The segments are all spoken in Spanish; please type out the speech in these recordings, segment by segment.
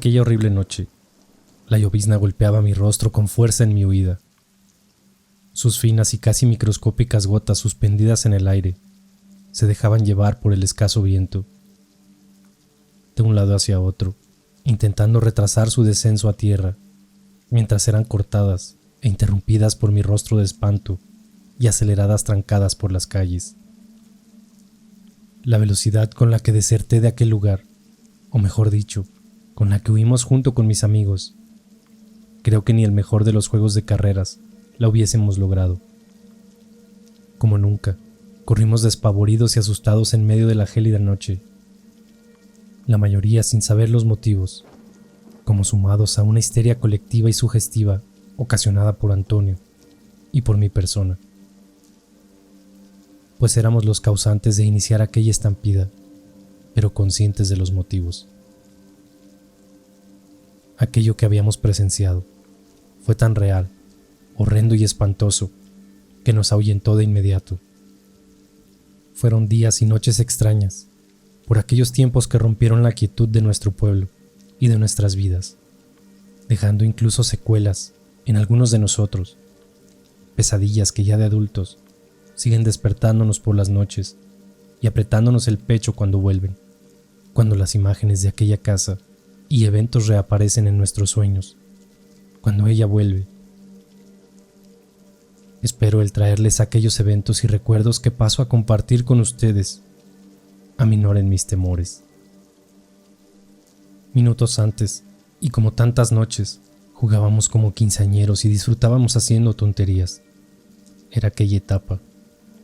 Aquella horrible noche, la llovizna golpeaba mi rostro con fuerza en mi huida. Sus finas y casi microscópicas gotas suspendidas en el aire se dejaban llevar por el escaso viento, de un lado hacia otro, intentando retrasar su descenso a tierra, mientras eran cortadas e interrumpidas por mi rostro de espanto y aceleradas trancadas por las calles. La velocidad con la que deserté de aquel lugar, o mejor dicho, con la que huimos junto con mis amigos, creo que ni el mejor de los juegos de carreras la hubiésemos logrado. Como nunca, corrimos despavoridos y asustados en medio de la gélida noche, la mayoría sin saber los motivos, como sumados a una histeria colectiva y sugestiva ocasionada por Antonio y por mi persona, pues éramos los causantes de iniciar aquella estampida, pero conscientes de los motivos. Aquello que habíamos presenciado fue tan real, horrendo y espantoso, que nos ahuyentó de inmediato. Fueron días y noches extrañas, por aquellos tiempos que rompieron la quietud de nuestro pueblo y de nuestras vidas, dejando incluso secuelas en algunos de nosotros, pesadillas que ya de adultos siguen despertándonos por las noches y apretándonos el pecho cuando vuelven, cuando las imágenes de aquella casa y eventos reaparecen en nuestros sueños, cuando ella vuelve. Espero el traerles aquellos eventos y recuerdos que paso a compartir con ustedes aminoren mis temores. Minutos antes, y como tantas noches, jugábamos como quinceañeros y disfrutábamos haciendo tonterías. Era aquella etapa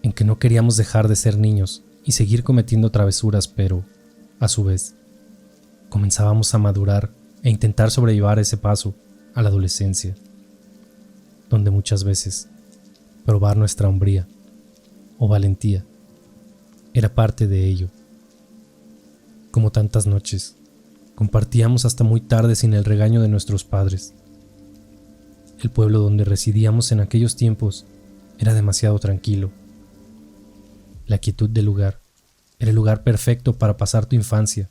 en que no queríamos dejar de ser niños y seguir cometiendo travesuras, pero, a su vez, comenzábamos a madurar e intentar sobrellevar ese paso a la adolescencia, donde muchas veces probar nuestra hombría o valentía era parte de ello. Como tantas noches, compartíamos hasta muy tarde sin el regaño de nuestros padres. El pueblo donde residíamos en aquellos tiempos era demasiado tranquilo. La quietud del lugar era el lugar perfecto para pasar tu infancia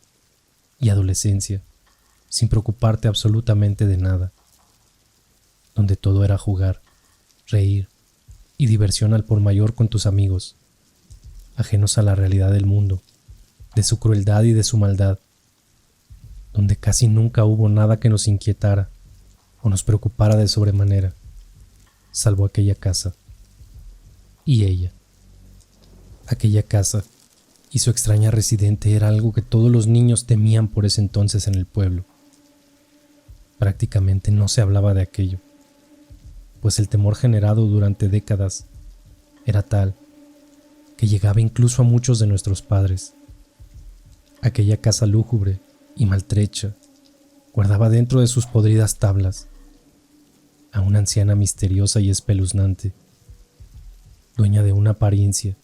y adolescencia sin preocuparte absolutamente de nada, donde todo era jugar, reír y diversión al por mayor con tus amigos, ajenos a la realidad del mundo, de su crueldad y de su maldad, donde casi nunca hubo nada que nos inquietara o nos preocupara de sobremanera, salvo aquella casa y ella. Aquella casa y su extraña residente era algo que todos los niños temían por ese entonces en el pueblo. Prácticamente no se hablaba de aquello, pues el temor generado durante décadas era tal que llegaba incluso a muchos de nuestros padres. Aquella casa lúgubre y maltrecha guardaba dentro de sus podridas tablas a una anciana misteriosa y espeluznante, dueña de una apariencia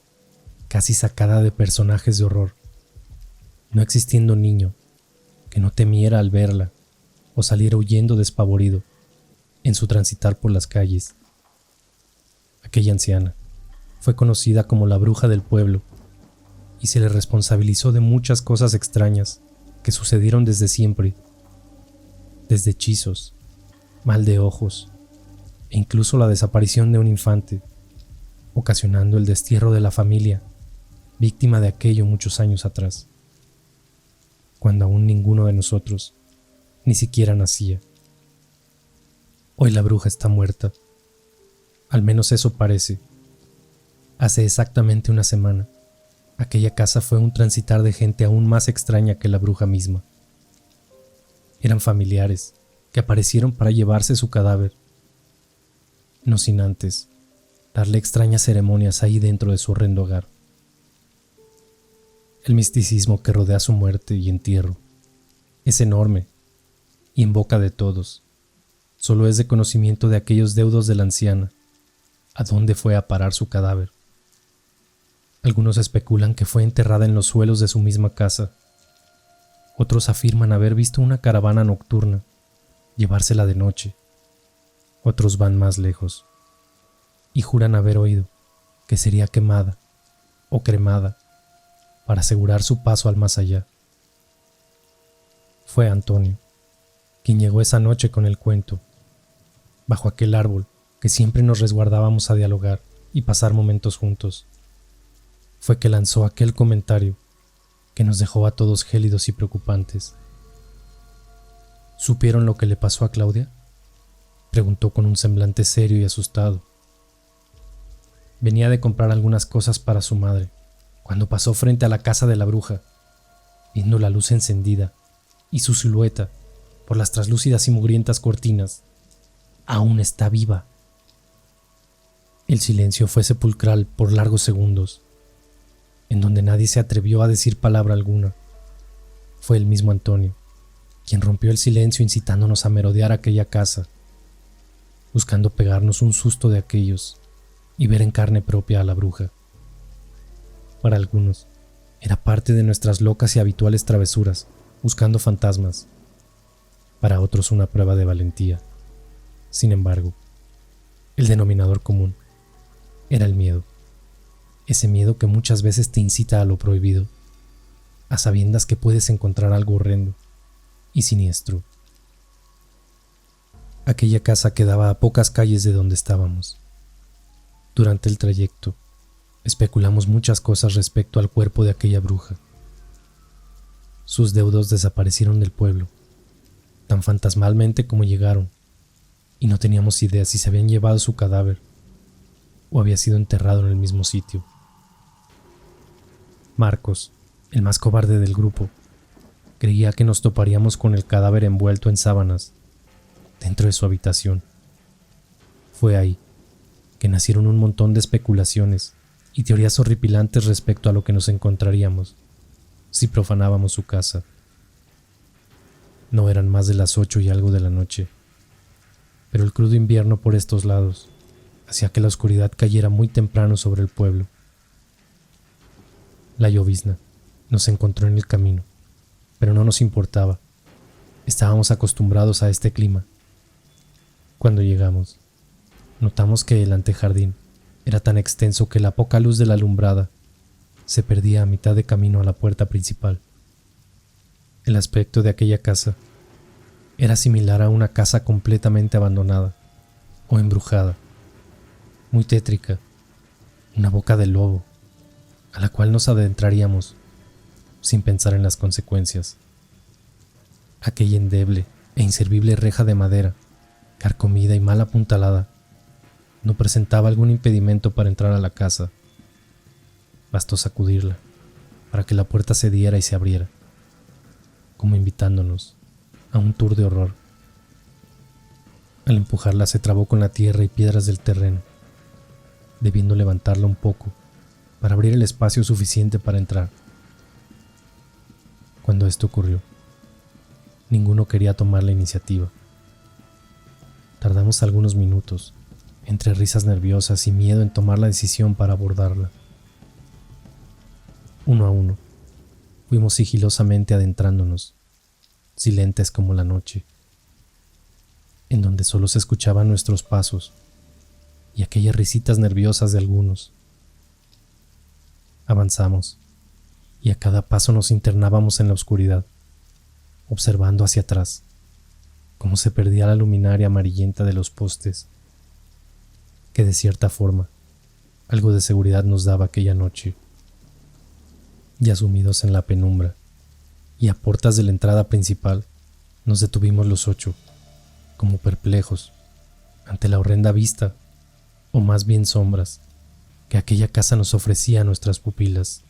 casi sacada de personajes de horror, no existiendo niño que no temiera al verla o saliera huyendo despavorido en su transitar por las calles. Aquella anciana fue conocida como la bruja del pueblo y se le responsabilizó de muchas cosas extrañas que sucedieron desde siempre, desde hechizos, mal de ojos e incluso la desaparición de un infante, ocasionando el destierro de la familia, víctima de aquello muchos años atrás, cuando aún ninguno de nosotros ni siquiera nacía. Hoy la bruja está muerta, al menos eso parece. Hace exactamente una semana, aquella casa fue un transitar de gente aún más extraña que la bruja misma. Eran familiares que aparecieron para llevarse su cadáver, no sin antes darle extrañas ceremonias ahí dentro de su horrendo hogar. El misticismo que rodea su muerte y entierro es enorme y en boca de todos solo es de conocimiento de aquellos deudos de la anciana, a dónde fue a parar su cadáver. Algunos especulan que fue enterrada en los suelos de su misma casa. Otros afirman haber visto una caravana nocturna llevársela de noche. Otros van más lejos y juran haber oído que sería quemada o cremada para asegurar su paso al más allá. Fue Antonio, quien llegó esa noche con el cuento, bajo aquel árbol que siempre nos resguardábamos a dialogar y pasar momentos juntos. Fue que lanzó aquel comentario que nos dejó a todos gélidos y preocupantes. ¿Supieron lo que le pasó a Claudia?, preguntó con un semblante serio y asustado. Venía de comprar algunas cosas para su madre, cuando pasó frente a la casa de la bruja, viendo la luz encendida y su silueta por las traslúcidas y mugrientas cortinas. Aún está viva. El silencio fue sepulcral por largos segundos, en donde nadie se atrevió a decir palabra alguna. Fue el mismo Antonio quien rompió el silencio incitándonos a merodear aquella casa, buscando pegarnos un susto de aquellos y ver en carne propia a la bruja. Para algunos, era parte de nuestras locas y habituales travesuras, buscando fantasmas. Para otros, una prueba de valentía. Sin embargo, el denominador común era el miedo. Ese miedo que muchas veces te incita a lo prohibido, a sabiendas que puedes encontrar algo horrendo y siniestro. Aquella casa quedaba a pocas calles de donde estábamos. Durante el trayecto, especulamos muchas cosas respecto al cuerpo de aquella bruja. Sus deudos desaparecieron del pueblo, tan fantasmalmente como llegaron, y no teníamos idea si se habían llevado su cadáver o había sido enterrado en el mismo sitio. Marcos, el más cobarde del grupo, creía que nos toparíamos con el cadáver envuelto en sábanas dentro de su habitación. Fue ahí que nacieron un montón de especulaciones y teorías horripilantes respecto a lo que nos encontraríamos si profanábamos su casa. No eran más de las 8 y algo de la noche, pero el crudo invierno por estos lados hacía que la oscuridad cayera muy temprano sobre el pueblo. La llovizna nos encontró en el camino, pero no nos importaba. Estábamos acostumbrados a este clima. Cuando llegamos, notamos que el antejardín era tan extenso que la poca luz de la alumbrada se perdía a mitad de camino a la puerta principal. El aspecto de aquella casa era similar a una casa completamente abandonada o embrujada, muy tétrica, una boca de lobo, a la cual nos adentraríamos sin pensar en las consecuencias. Aquella endeble e inservible reja de madera, carcomida y mal apuntalada, no presentaba algún impedimento para entrar a la casa. Bastó sacudirla para que la puerta cediera y se abriera, como invitándonos a un tour de horror. Al empujarla se trabó con la tierra y piedras del terreno, debiendo levantarla un poco para abrir el espacio suficiente para entrar. Cuando esto ocurrió, ninguno quería tomar la iniciativa. Tardamos algunos minutos, entre risas nerviosas y miedo en tomar la decisión para abordarla. Uno a uno, fuimos sigilosamente adentrándonos, silentes como la noche, en donde solo se escuchaban nuestros pasos y aquellas risitas nerviosas de algunos. Avanzamos, y a cada paso nos internábamos en la oscuridad, observando hacia atrás, cómo se perdía la luminaria amarillenta de los postes, que de cierta forma, algo de seguridad nos daba aquella noche. Ya sumidos en la penumbra, y a puertas de la entrada principal, nos detuvimos los 8, como perplejos, ante la horrenda vista, o más bien sombras, que aquella casa nos ofrecía a nuestras pupilas.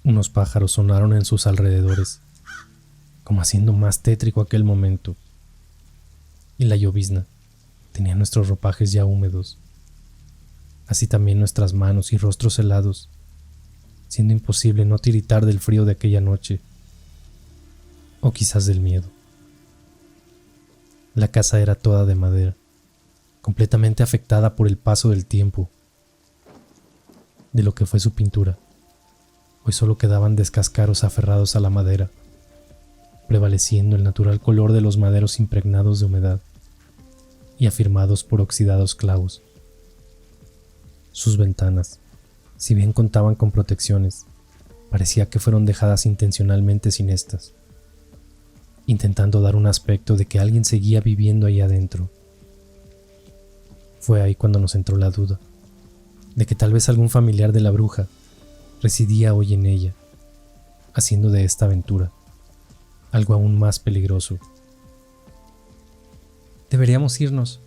Unos pájaros sonaron en sus alrededores, como haciendo más tétrico aquel momento, y la llovizna tenía nuestros ropajes ya húmedos, así también nuestras manos y rostros helados, siendo imposible no tiritar del frío de aquella noche, o quizás del miedo. La casa era toda de madera, completamente afectada por el paso del tiempo. De lo que fue su pintura, hoy solo quedaban descascaros aferrados a la madera, prevaleciendo el natural color de los maderos impregnados de humedad y afirmados por oxidados clavos. Sus ventanas, si bien contaban con protecciones, parecía que fueron dejadas intencionalmente sin estas. intentando dar un aspecto de que alguien seguía viviendo ahí adentro. Fue ahí cuando nos entró la duda de que tal vez algún familiar de la bruja residía hoy en ella, haciendo de esta aventura algo aún más peligroso. «Deberíamos irnos»,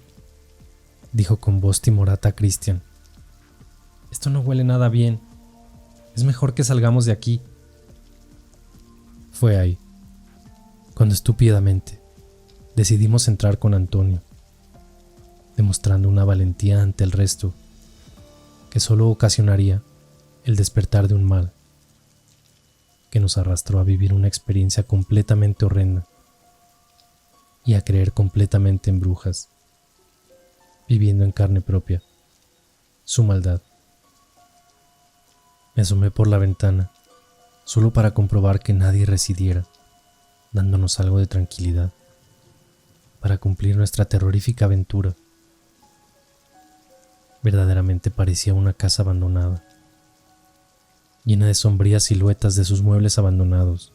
dijo con voz timorata Christian. «Esto no huele nada bien. Es mejor que salgamos de aquí». Fue ahí cuando estúpidamente decidimos entrar con Antonio, demostrando una valentía ante el resto que solo ocasionaría el despertar de un mal que nos arrastró a vivir una experiencia completamente horrenda y a creer completamente en brujas, viviendo en carne propia su maldad. Me asomé por la ventana solo para comprobar que nadie residiera, dándonos algo de tranquilidad para cumplir nuestra terrorífica aventura. Verdaderamente parecía una casa abandonada, llena de sombrías siluetas de sus muebles abandonados.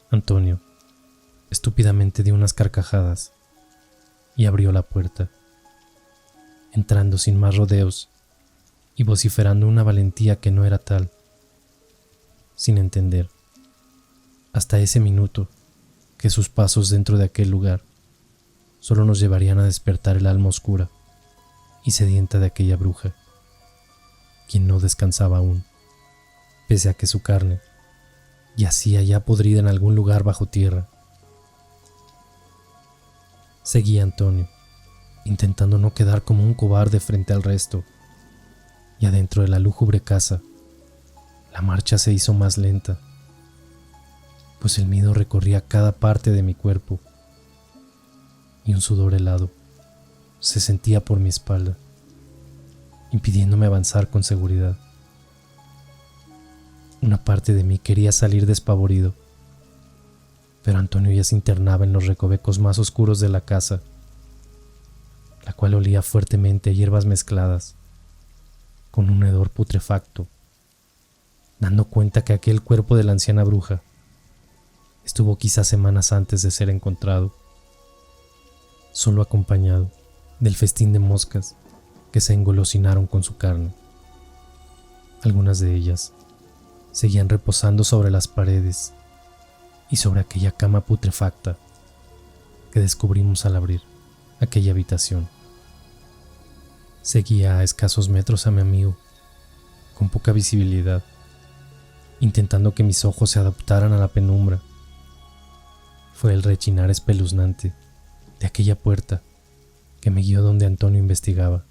Antonio estúpidamente dio unas carcajadas y abrió la puerta, entrando sin más rodeos y vociferando una valentía que no era tal, sin entender, hasta ese minuto, que sus pasos dentro de aquel lugar solo nos llevarían a despertar el alma oscura y sedienta de aquella bruja, quien no descansaba aún, pese a que su carne yacía ya podrida en algún lugar bajo tierra. Seguía Antonio, intentando no quedar como un cobarde frente al resto, y adentro de la lúgubre casa, la marcha se hizo más lenta, pues el miedo recorría cada parte de mi cuerpo, y un sudor helado se sentía por mi espalda, impidiéndome avanzar con seguridad. Una parte de mí quería salir despavorido, pero Antonio ya se internaba en los recovecos más oscuros de la casa, la cual olía fuertemente a hierbas mezcladas, con un hedor putrefacto, dando cuenta que aquel cuerpo de la anciana bruja estuvo quizás semanas antes de ser encontrado, solo acompañado del festín de moscas que se engolosinaron con su carne. Algunas de ellas seguían reposando sobre las paredes y sobre aquella cama putrefacta que descubrimos al abrir aquella habitación. Seguía a escasos metros a mi amigo, con poca visibilidad, intentando que mis ojos se adaptaran a la penumbra. Fue el rechinar espeluznante de aquella puerta que me guió donde Antonio investigaba.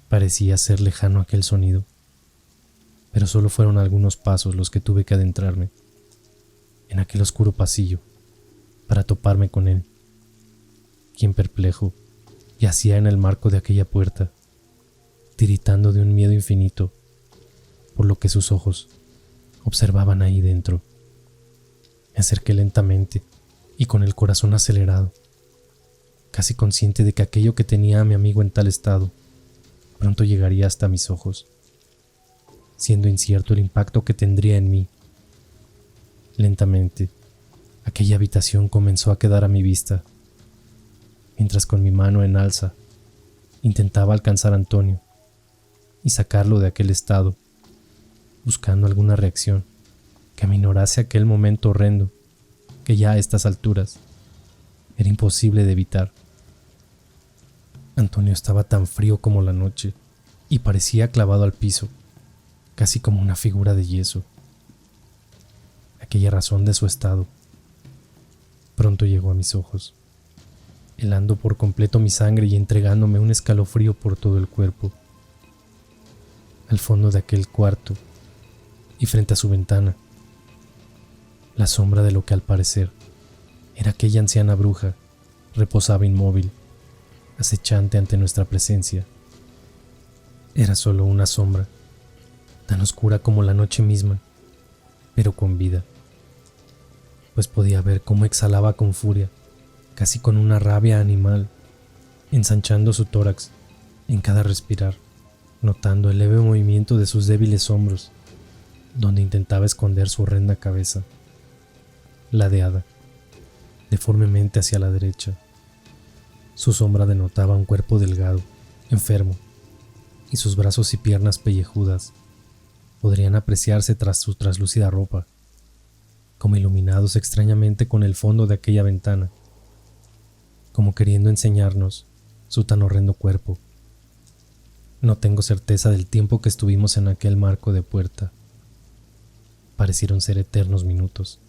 Parecía ser lejano aquel sonido, pero solo fueron algunos pasos los que tuve que adentrarme en aquel oscuro pasillo para toparme con él, quien perplejo yacía en el marco de aquella puerta, tiritando de un miedo infinito por lo que sus ojos observaban ahí dentro. Me acerqué lentamente y con el corazón acelerado, casi consciente de que aquello que tenía a mi amigo en tal estado pronto llegaría hasta mis ojos, siendo incierto el impacto que tendría en mí. Lentamente, aquella habitación comenzó a quedar a mi vista, mientras con mi mano en alza intentaba alcanzar a Antonio y sacarlo de aquel estado, buscando alguna reacción que aminorase aquel momento horrendo que ya a estas alturas era imposible de evitar. Antonio estaba tan frío como la noche y parecía clavado al piso, casi como una figura de yeso. Aquella razón de su estado pronto llegó a mis ojos, helando por completo mi sangre y entregándome un escalofrío por todo el cuerpo. Al fondo de aquel cuarto y frente a su ventana, la sombra de lo que al parecer era aquella anciana bruja reposaba inmóvil, acechante ante nuestra presencia. Era solo una sombra, tan oscura como la noche misma, pero con vida, pues podía ver cómo exhalaba con furia, casi con una rabia animal, ensanchando su tórax en cada respirar, notando el leve movimiento de sus débiles hombros, donde intentaba esconder su horrenda cabeza. ladeada, deformemente hacia la derecha. Su sombra denotaba un cuerpo delgado, enfermo, y sus brazos y piernas pellejudas podrían apreciarse tras su traslúcida ropa, como iluminados extrañamente con el fondo de aquella ventana, como queriendo enseñarnos su tan horrendo cuerpo. No tengo certeza del tiempo que estuvimos en aquel marco de puerta. Parecieron ser eternos minutos.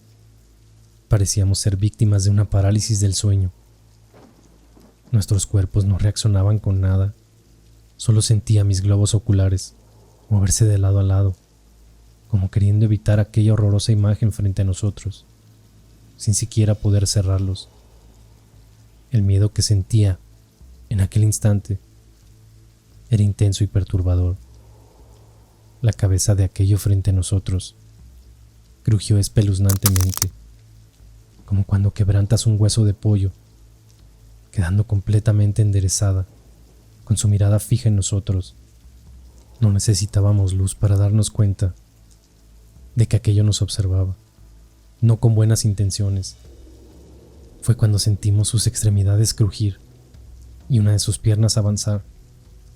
Parecíamos ser víctimas de una parálisis del sueño. Nuestros cuerpos no reaccionaban con nada. Solo sentía mis globos oculares moverse de lado a lado, como queriendo evitar aquella horrorosa imagen frente a nosotros, sin siquiera poder cerrarlos. El miedo que sentía en aquel instante era intenso y perturbador. La cabeza de aquello frente a nosotros crujió espeluznantemente, como cuando quebrantas un hueso de pollo, quedando completamente enderezada, con su mirada fija en nosotros. No necesitábamos luz para darnos cuenta de que aquello nos observaba, no con buenas intenciones. Fue cuando sentimos sus extremidades crujir y una de sus piernas avanzar,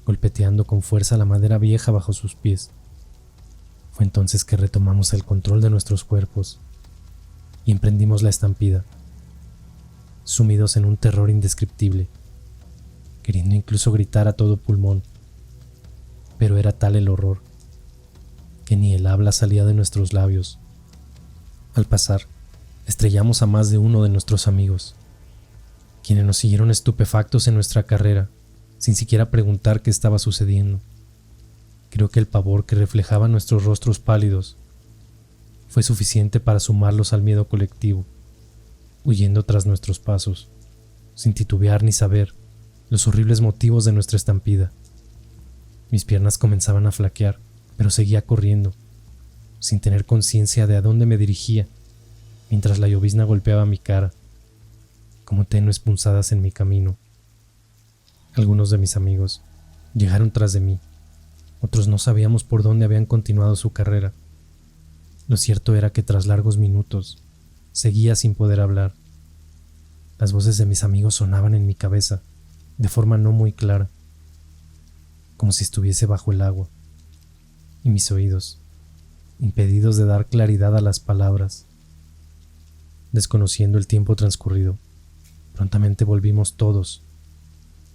golpeteando con fuerza la madera vieja bajo sus pies. Fue entonces que retomamos el control de nuestros cuerpos y emprendimos la estampida, sumidos en un terror indescriptible, queriendo incluso gritar a todo pulmón, pero era tal el horror que ni el habla salía de nuestros labios. Al pasar, estrellamos a más de uno de nuestros amigos, quienes nos siguieron estupefactos en nuestra carrera, sin siquiera preguntar qué estaba sucediendo. Creo que el pavor que reflejaban nuestros rostros pálidos fue suficiente para sumarlos al miedo colectivo, huyendo tras nuestros pasos, sin titubear ni saber los horribles motivos de nuestra estampida. Mis piernas comenzaban a flaquear, pero seguía corriendo, sin tener conciencia de a dónde me dirigía, mientras la llovizna golpeaba mi cara, como tenues punzadas en mi camino. Algunos de mis amigos llegaron tras de mí, otros no sabíamos por dónde habían continuado su carrera. Lo cierto era que tras largos minutos seguía sin poder hablar. Las voces de mis amigos sonaban en mi cabeza, de forma no muy clara, como si estuviese bajo el agua, y mis oídos, impedidos de dar claridad a las palabras. Desconociendo el tiempo transcurrido, prontamente volvimos todos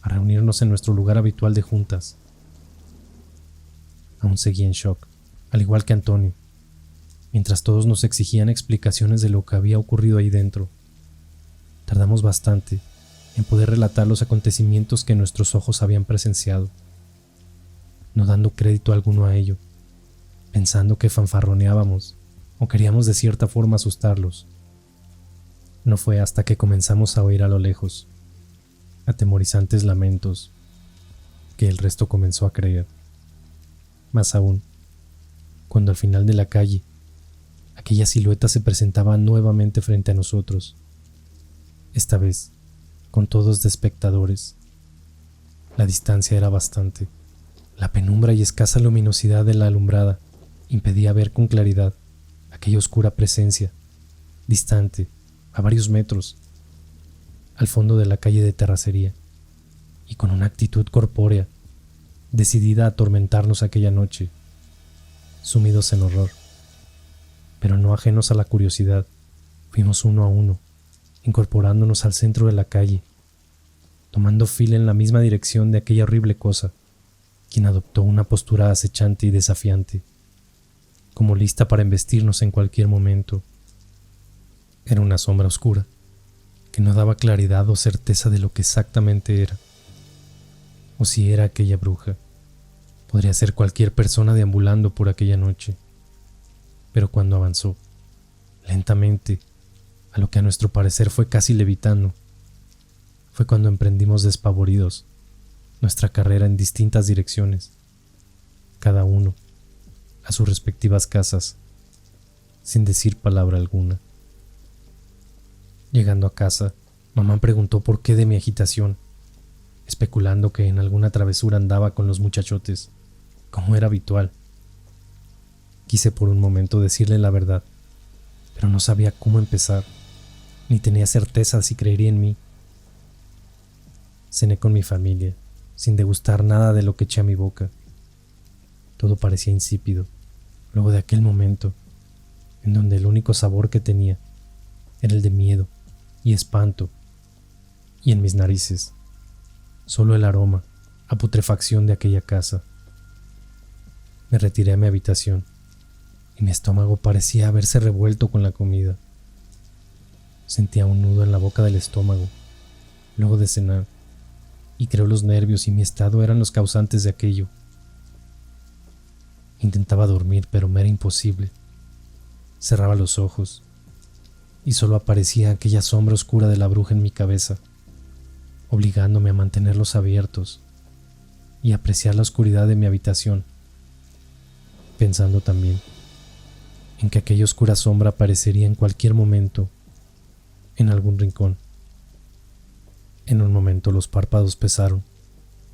a reunirnos en nuestro lugar habitual de juntas. Aún seguía en shock, al igual que Antonio, mientras todos nos exigían explicaciones de lo que había ocurrido ahí dentro. Tardamos bastante en poder relatar los acontecimientos que nuestros ojos habían presenciado, no dando crédito alguno a ello, pensando que fanfarroneábamos o queríamos de cierta forma asustarlos. No fue hasta que comenzamos a oír a lo lejos atemorizantes lamentos que el resto comenzó a creer. Más aún, cuando al final de la calle aquella silueta se presentaba nuevamente frente a nosotros, esta vez con todos de espectadores. La distancia era bastante. La penumbra y escasa luminosidad de la alumbrada impedía ver con claridad aquella oscura presencia, distante, a varios metros, al fondo de la calle de terracería, y con una actitud corpórea, decidida a atormentarnos aquella noche. Sumidos en horror, pero no ajenos a la curiosidad, fuimos uno a uno, incorporándonos al centro de la calle, tomando fila en la misma dirección de aquella horrible cosa, quien adoptó una postura acechante y desafiante, como lista para embestirnos en cualquier momento. Era una sombra oscura, que no daba claridad o certeza de lo que exactamente era, o si era aquella bruja. Podría ser cualquier persona deambulando por aquella noche, pero cuando avanzó, lentamente, a lo que a nuestro parecer fue casi levitando, fue cuando emprendimos despavoridos nuestra carrera en distintas direcciones, cada uno a sus respectivas casas, sin decir palabra alguna. Llegando a casa, mamá preguntó por qué de mi agitación, especulando que en alguna travesura andaba con los muchachotes, como era habitual. Quise por un momento decirle la verdad, pero no sabía cómo empezar. ni tenía certeza si creería en mí. Cené con mi familia, sin degustar nada de lo que eché a mi boca. Todo parecía insípido, luego de aquel momento, en donde el único sabor que tenía era el de miedo y espanto, y en mis narices, solo el aroma a putrefacción de aquella casa. Me retiré a mi habitación, y mi estómago parecía haberse revuelto con la comida. Sentía un nudo en la boca del estómago, luego de cenar, y creo los nervios y mi estado eran los causantes de aquello. Intentaba dormir, pero me era imposible. Cerraba los ojos, y solo aparecía aquella sombra oscura de la bruja en mi cabeza, obligándome a mantenerlos abiertos y apreciar la oscuridad de mi habitación, pensando también en que aquella oscura sombra aparecería en cualquier momento, en algún rincón. En un momento los párpados pesaron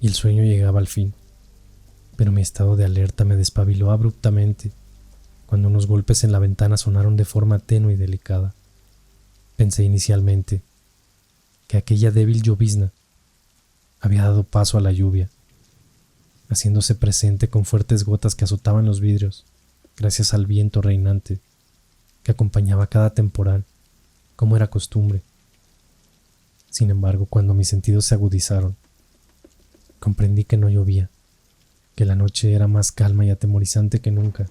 y el sueño llegaba al fin, pero mi estado de alerta me despabiló abruptamente cuando unos golpes en la ventana sonaron de forma tenue y delicada. Pensé inicialmente que aquella débil llovizna había dado paso a la lluvia, haciéndose presente con fuertes gotas que azotaban los vidrios, gracias al viento reinante que acompañaba cada temporal, como era costumbre. Sin embargo, cuando mis sentidos se agudizaron, comprendí que no llovía, que la noche era más calma y atemorizante que nunca,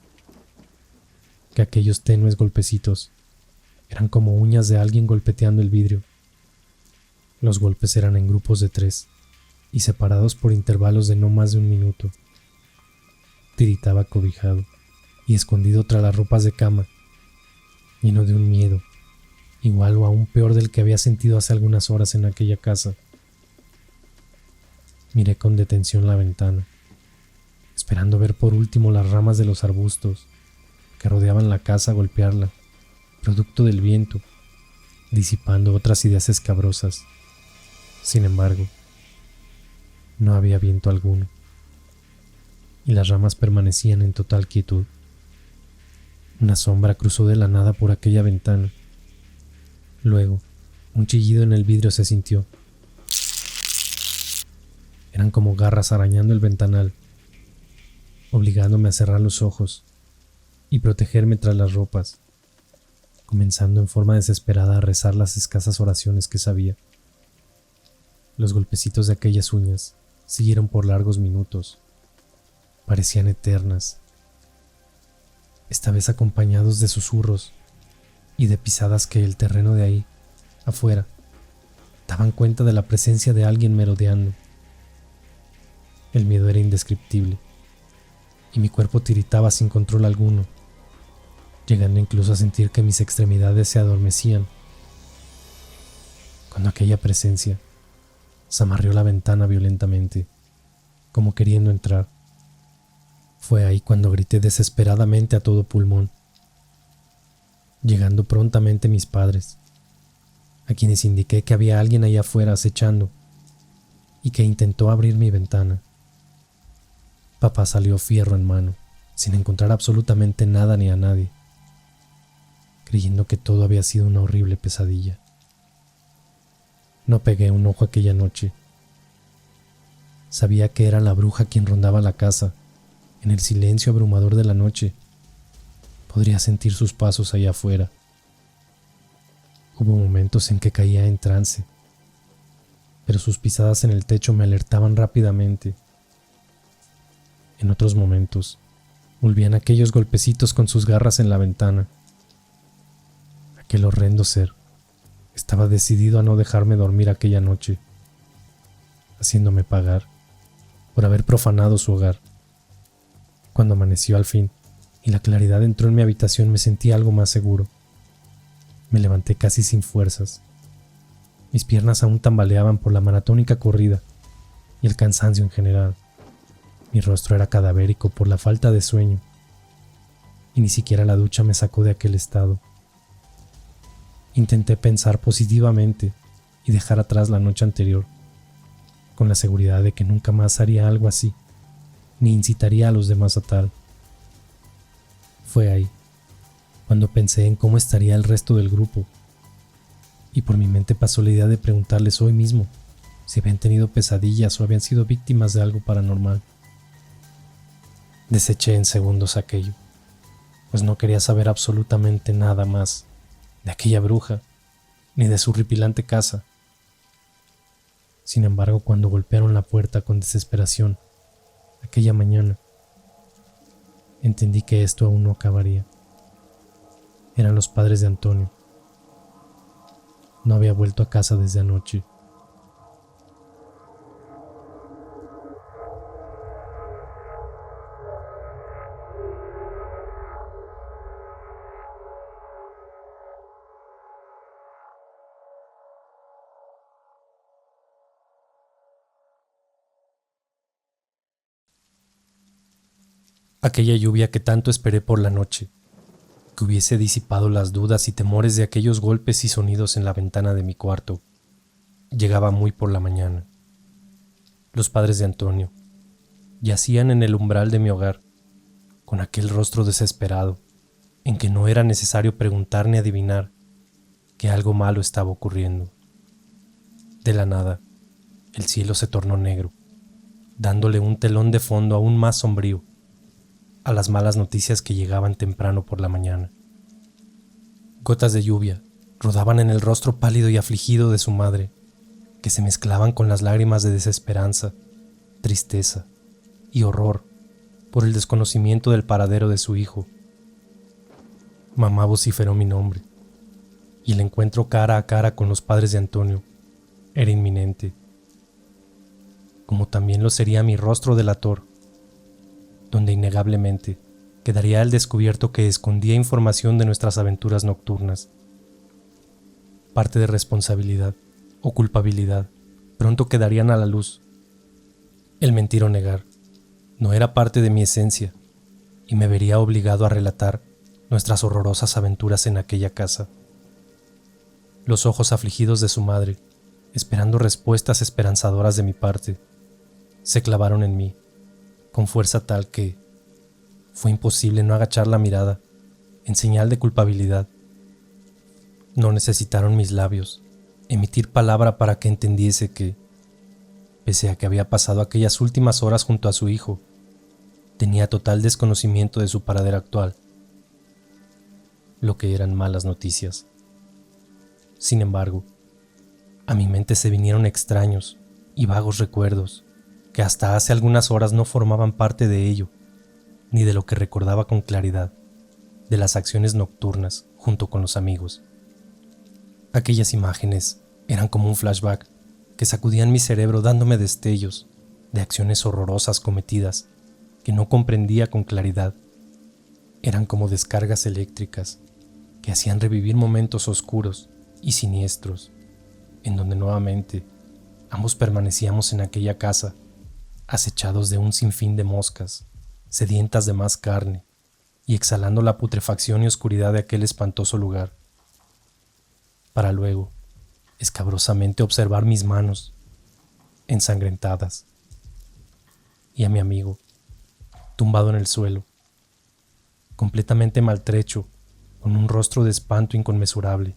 que aquellos tenues golpecitos eran como uñas de alguien golpeteando el vidrio. Los golpes eran en grupos de 3 y separados por intervalos de no más de 1 minuto. Tiritaba cobijado y escondido tras las ropas de cama, lleno de un miedo, igual o aún peor del que había sentido hace algunas horas en aquella casa. Miré con detención la ventana, esperando ver por último las ramas de los arbustos que rodeaban la casa golpearla, producto del viento, disipando otras ideas escabrosas. Sin embargo, no había viento alguno, y las ramas permanecían en total quietud. Una sombra cruzó de la nada por aquella ventana. Luego, un chillido en el vidrio se sintió. Eran como garras arañando el ventanal, obligándome a cerrar los ojos y protegerme tras las ropas, comenzando en forma desesperada a rezar las escasas oraciones que sabía. Los golpecitos de aquellas uñas siguieron por largos minutos. Parecían eternas, esta vez acompañados de susurros y de pisadas que el terreno de ahí, afuera, daban cuenta de la presencia de alguien merodeando. El miedo era indescriptible, y mi cuerpo tiritaba sin control alguno, llegando incluso a sentir que mis extremidades se adormecían. Cuando aquella presencia zamarreó la ventana violentamente, como queriendo entrar, fue ahí cuando grité desesperadamente a todo pulmón, llegando prontamente mis padres, a quienes indiqué que había alguien allá afuera acechando y que intentó abrir mi ventana. Papá salió fierro en mano, sin encontrar absolutamente nada ni a nadie, creyendo que todo había sido una horrible pesadilla. No pegué un ojo aquella noche. Sabía que era la bruja quien rondaba la casa. En el silencio abrumador de la noche, podría sentir sus pasos allá afuera. Hubo momentos en que caía en trance, pero sus pisadas en el techo me alertaban rápidamente. En otros momentos, volvían aquellos golpecitos con sus garras en la ventana. Aquel horrendo ser estaba decidido a no dejarme dormir aquella noche, haciéndome pagar por haber profanado su hogar. Cuando amaneció al fin y la claridad entró en mi habitación, me sentí algo más seguro. Me levanté casi sin fuerzas. Mis piernas aún tambaleaban por la maratónica corrida y el cansancio en general. Mi rostro era cadavérico por la falta de sueño, y ni siquiera la ducha me sacó de aquel estado. Intenté pensar positivamente y dejar atrás la noche anterior, con la seguridad de que nunca más haría algo así, ni incitaría a los demás a tal. Fue ahí cuando pensé en cómo estaría el resto del grupo. y por mi mente pasó la idea de preguntarles hoy mismo si habían tenido pesadillas o habían sido víctimas de algo paranormal. Deseché en segundos aquello, pues no quería saber absolutamente nada más de aquella bruja ni de su horripilante casa. Sin embargo, cuando golpearon la puerta con desesperación aquella mañana, entendí que esto aún no acabaría. Eran los padres de Antonio. No había vuelto a casa desde anoche. Aquella lluvia que tanto esperé por la noche, que hubiese disipado las dudas y temores de aquellos golpes y sonidos en la ventana de mi cuarto, llegaba muy por la mañana. Los padres de Antonio yacían en el umbral de mi hogar, con aquel rostro desesperado, en que no era necesario preguntar ni adivinar que algo malo estaba ocurriendo. De la nada, el cielo se tornó negro, dándole un telón de fondo aún más sombrío a las malas noticias que llegaban temprano por la mañana. Gotas de lluvia rodaban en el rostro pálido y afligido de su madre, que se mezclaban con las lágrimas de desesperanza, tristeza y horror por el desconocimiento del paradero de su hijo. Mamá vociferó mi nombre, y el encuentro cara a cara con los padres de Antonio era inminente, como también lo sería mi rostro delator, donde innegablemente quedaría al descubierto que escondía información de nuestras aventuras nocturnas. Parte de responsabilidad o culpabilidad pronto quedarían a la luz. El mentir o negar no era parte de mi esencia y me vería obligado a relatar nuestras horrorosas aventuras en aquella casa. Los ojos afligidos de su madre, esperando respuestas esperanzadoras de mi parte, se clavaron en mí con fuerza tal que fue imposible no agachar la mirada en señal de culpabilidad. No necesitaron mis labios emitir palabra para que entendiese que, pese a que había pasado aquellas últimas horas junto a su hijo, tenía total desconocimiento de su paradero actual, lo que eran malas noticias. Sin embargo, a mi mente se vinieron extraños y vagos recuerdos que hasta hace algunas horas no formaban parte de ello, ni de lo que recordaba con claridad, de las acciones nocturnas junto con los amigos. Aquellas imágenes eran como un flashback que sacudían mi cerebro dándome destellos de acciones horrorosas cometidas que no comprendía con claridad. Eran como descargas eléctricas que hacían revivir momentos oscuros y siniestros, en donde nuevamente ambos permanecíamos en aquella casa, acechados de un sinfín de moscas, sedientas de más carne y exhalando la putrefacción y oscuridad de aquel espantoso lugar, para luego escabrosamente observar mis manos ensangrentadas y a mi amigo tumbado en el suelo, completamente maltrecho, con un rostro de espanto inconmensurable,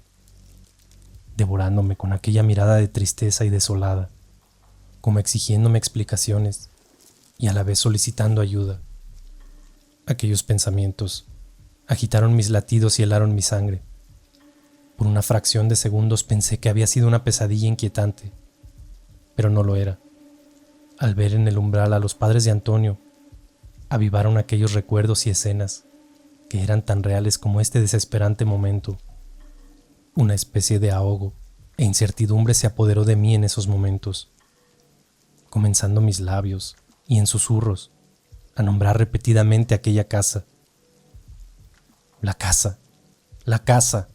devorándome con aquella mirada de tristeza y desolada, como exigiéndome explicaciones y a la vez solicitando ayuda. Aquellos pensamientos agitaron mis latidos y helaron mi sangre. Por una fracción de segundos pensé que había sido una pesadilla inquietante, pero no lo era. Al ver en el umbral a los padres de Antonio, avivaron aquellos recuerdos y escenas que eran tan reales como este desesperante momento. Una especie de ahogo e incertidumbre se apoderó de mí en esos momentos, comenzando mis labios y en susurros a nombrar repetidamente aquella casa. La casa, la casa.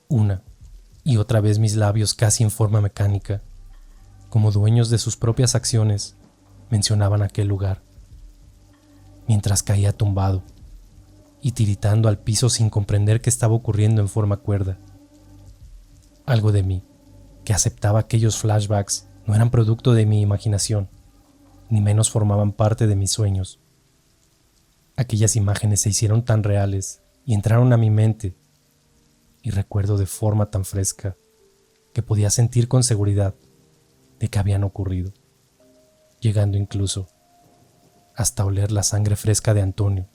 Una y otra vez mis labios, casi en forma mecánica, como dueños de sus propias acciones, mencionaban aquel lugar, mientras caía tumbado y tiritando al piso sin comprender qué estaba ocurriendo en forma cuerda. Algo de mí, que aceptaba aquellos flashbacks, no eran producto de mi imaginación, ni menos formaban parte de mis sueños. Aquellas imágenes se hicieron tan reales y entraron a mi mente y recuerdo de forma tan fresca que podía sentir con seguridad de que habían ocurrido, llegando incluso hasta oler la sangre fresca de Antonio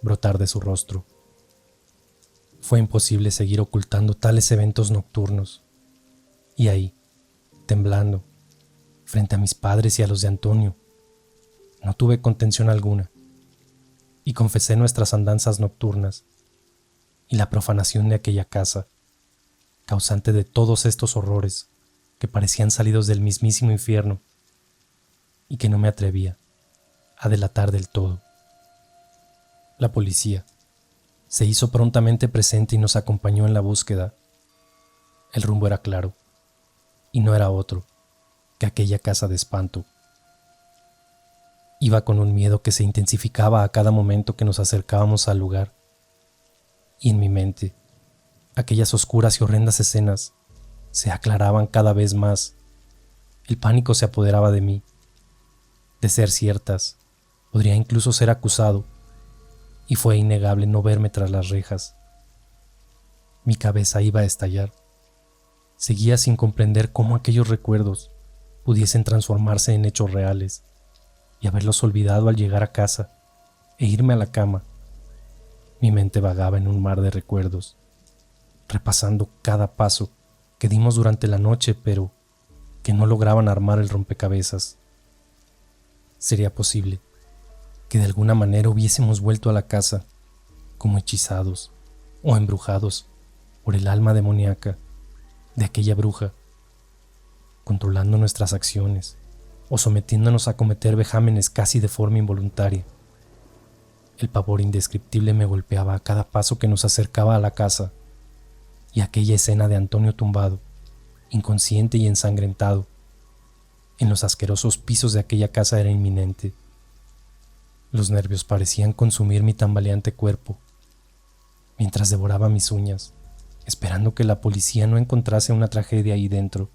brotar de su rostro. Fue imposible seguir ocultando tales eventos nocturnos, y ahí, temblando, frente a mis padres y a los de Antonio, no tuve contención alguna, y confesé nuestras andanzas nocturnas y la profanación de aquella casa, causante de todos estos horrores que parecían salidos del mismísimo infierno y que no me atrevía a delatar del todo. La policía se hizo prontamente presente y nos acompañó en la búsqueda. El rumbo era claro, y no era otro que aquella casa de espanto. Iba con un miedo que se intensificaba a cada momento que nos acercábamos al lugar, y en mi mente, aquellas oscuras y horrendas escenas se aclaraban cada vez más. El pánico se apoderaba de mí. De ser ciertas, podría incluso ser acusado, y fue innegable no verme tras las rejas. Mi cabeza iba a estallar. Seguía sin comprender cómo aquellos recuerdos pudiesen transformarse en hechos reales y haberlos olvidado al llegar a casa e irme a la cama. Mi mente vagaba en un mar de recuerdos, repasando cada paso que dimos durante la noche, pero que no lograban armar el rompecabezas. ¿Sería posible que de alguna manera hubiésemos vuelto a la casa como hechizados o embrujados por el alma demoníaca de aquella bruja, controlando nuestras acciones o sometiéndonos a cometer vejámenes casi de forma involuntaria? El pavor indescriptible me golpeaba a cada paso que nos acercaba a la casa, y aquella escena de Antonio tumbado, inconsciente y ensangrentado, en los asquerosos pisos de aquella casa era inminente. Los nervios parecían consumir mi tambaleante cuerpo, mientras devoraba mis uñas, esperando que la policía no encontrase una tragedia ahí dentro.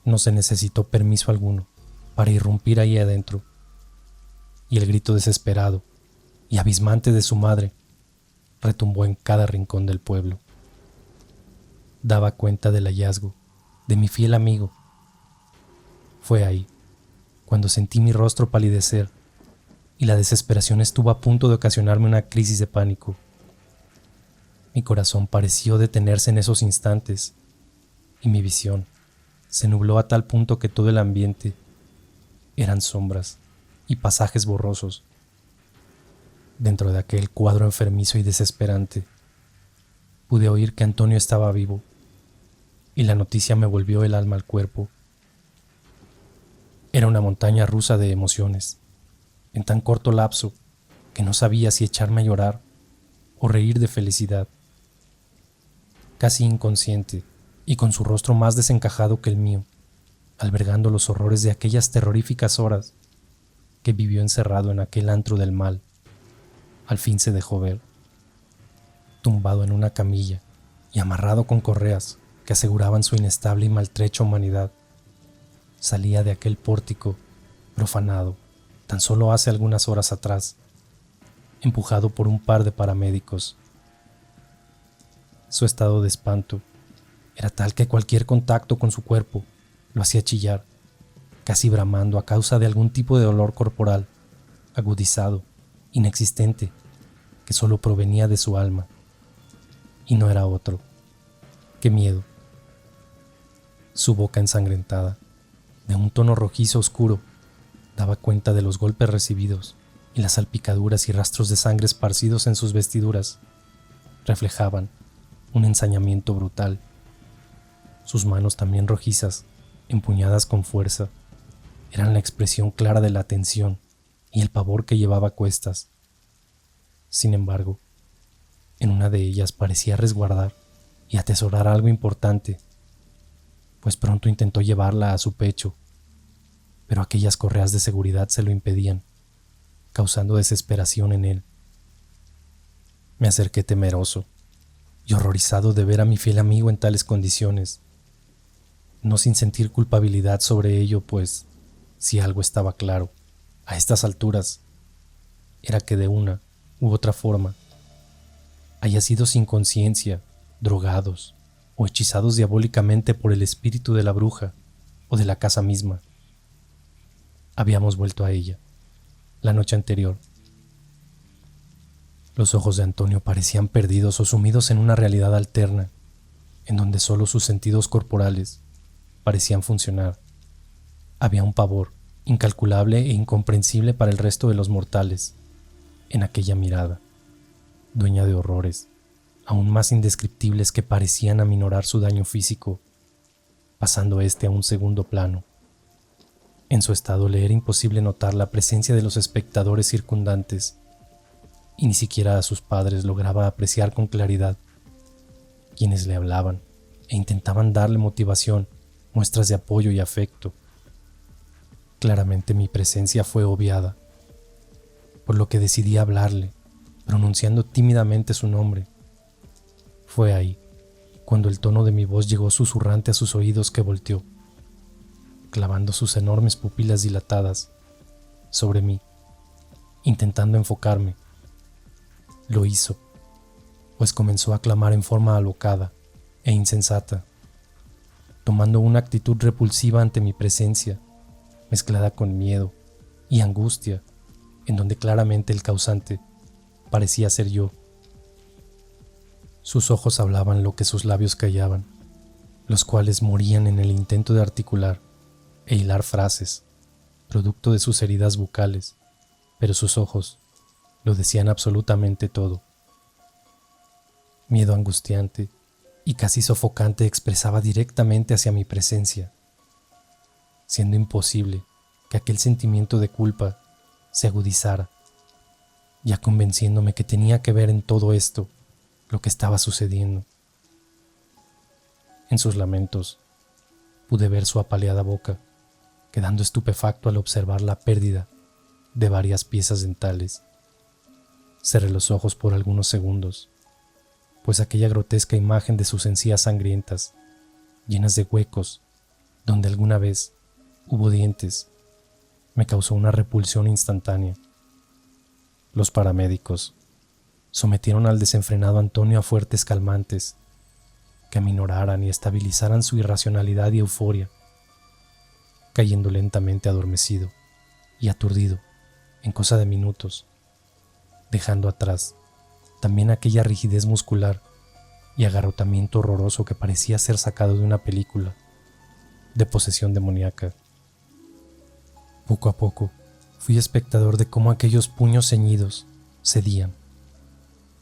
No se necesitó permiso alguno para irrumpir ahí adentro, y el grito desesperado y abismante de su madre retumbó en cada rincón del pueblo. Daba cuenta del hallazgo de mi fiel amigo. Fue ahí cuando sentí mi rostro palidecer y la desesperación estuvo a punto de ocasionarme una crisis de pánico. Mi corazón pareció detenerse en esos instantes y mi visión se nubló a tal punto que todo el ambiente eran sombras y pasajes borrosos. Dentro de aquel cuadro enfermizo y desesperante, pude oír que Antonio estaba vivo, y la noticia me volvió el alma al cuerpo. Era una montaña rusa de emociones, en tan corto lapso que no sabía si echarme a llorar o reír de felicidad. Casi inconsciente y con su rostro más desencajado que el mío, albergando los horrores de aquellas terroríficas horas que vivió encerrado en aquel antro del mal, al fin se dejó ver, tumbado en una camilla y amarrado con correas que aseguraban su inestable y maltrecha humanidad. Salía de aquel pórtico profanado tan solo hace algunas horas atrás, empujado por un par de paramédicos. Su estado de espanto era tal que cualquier contacto con su cuerpo lo hacía chillar, casi bramando a causa de algún tipo de dolor corporal, agudizado, inexistente, que solo provenía de su alma, y no era otro que miedo. Su boca ensangrentada, de un tono rojizo oscuro, daba cuenta de los golpes recibidos, y las salpicaduras y rastros de sangre esparcidos en sus vestiduras reflejaban un ensañamiento brutal. Sus manos, también rojizas, empuñadas con fuerza, eran la expresión clara de la tensión y el pavor que llevaba a cuestas. Sin embargo, en una de ellas parecía resguardar y atesorar algo importante, pues pronto intentó llevarla a su pecho, pero aquellas correas de seguridad se lo impedían, causando desesperación en él. Me acerqué temeroso y horrorizado de ver a mi fiel amigo en tales condiciones, no sin sentir culpabilidad sobre ello, pues, si algo estaba claro, a estas alturas, era que de una u otra forma, haya sido sin conciencia, drogados o hechizados diabólicamente por el espíritu de la bruja o de la casa misma. Habíamos vuelto a ella, la noche anterior. Los ojos de Antonio parecían perdidos o sumidos en una realidad alterna, en donde solo sus sentidos corporales parecían funcionar. Había un pavor incalculable e incomprensible para el resto de los mortales en aquella mirada, dueña de horrores aún más indescriptibles que parecían aminorar su daño físico, pasando este a un segundo plano. En su estado le era imposible notar la presencia de los espectadores circundantes, y ni siquiera a sus padres lograba apreciar con claridad, quienes le hablaban e intentaban darle motivación, muestras de apoyo y afecto. Claramente mi presencia fue obviada, por lo que decidí hablarle, pronunciando tímidamente su nombre. Fue ahí, cuando el tono de mi voz llegó susurrante a sus oídos, que volteó, clavando sus enormes pupilas dilatadas sobre mí, intentando enfocarme. Lo hizo, pues comenzó a clamar en forma alocada e insensata, tomando una actitud repulsiva ante mi presencia, mezclada con miedo y angustia, en donde claramente el causante parecía ser yo. Sus ojos hablaban lo que sus labios callaban, los cuales morían en el intento de articular e hilar frases, producto de sus heridas bucales, pero sus ojos lo decían absolutamente todo. Miedo angustiante y casi sofocante expresaba directamente hacia mi presencia, siendo imposible que aquel sentimiento de culpa se agudizara, ya convenciéndome que tenía que ver en todo esto lo que estaba sucediendo. En sus lamentos pude ver su apaleada boca, quedando estupefacto al observar la pérdida de varias piezas dentales. Cerré los ojos por algunos segundos, pues aquella grotesca imagen de sus encías sangrientas, llenas de huecos donde alguna vez hubo dientes, me causó una repulsión instantánea. Los paramédicos sometieron al desenfrenado Antonio a fuertes calmantes que aminoraran y estabilizaran su irracionalidad y euforia, cayendo lentamente adormecido y aturdido en cosa de minutos, dejando atrás también aquella rigidez muscular y agarrotamiento horroroso que parecía ser sacado de una película de posesión demoníaca. Poco a poco fui espectador de cómo aquellos puños ceñidos cedían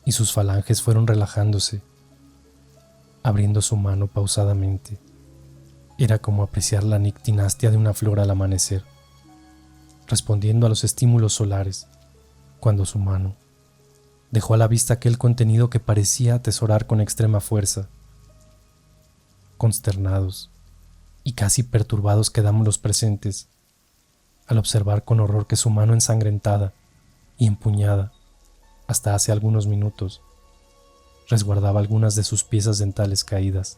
y sus falanges fueron relajándose, abriendo su mano pausadamente. Era como apreciar la nictinastia de una flor al amanecer, respondiendo a los estímulos solares, cuando su mano dejó a la vista aquel contenido que parecía atesorar con extrema fuerza. Consternados y casi perturbados quedamos los presentes, al observar con horror que su mano ensangrentada y empuñada hasta hace algunos minutos resguardaba algunas de sus piezas dentales caídas.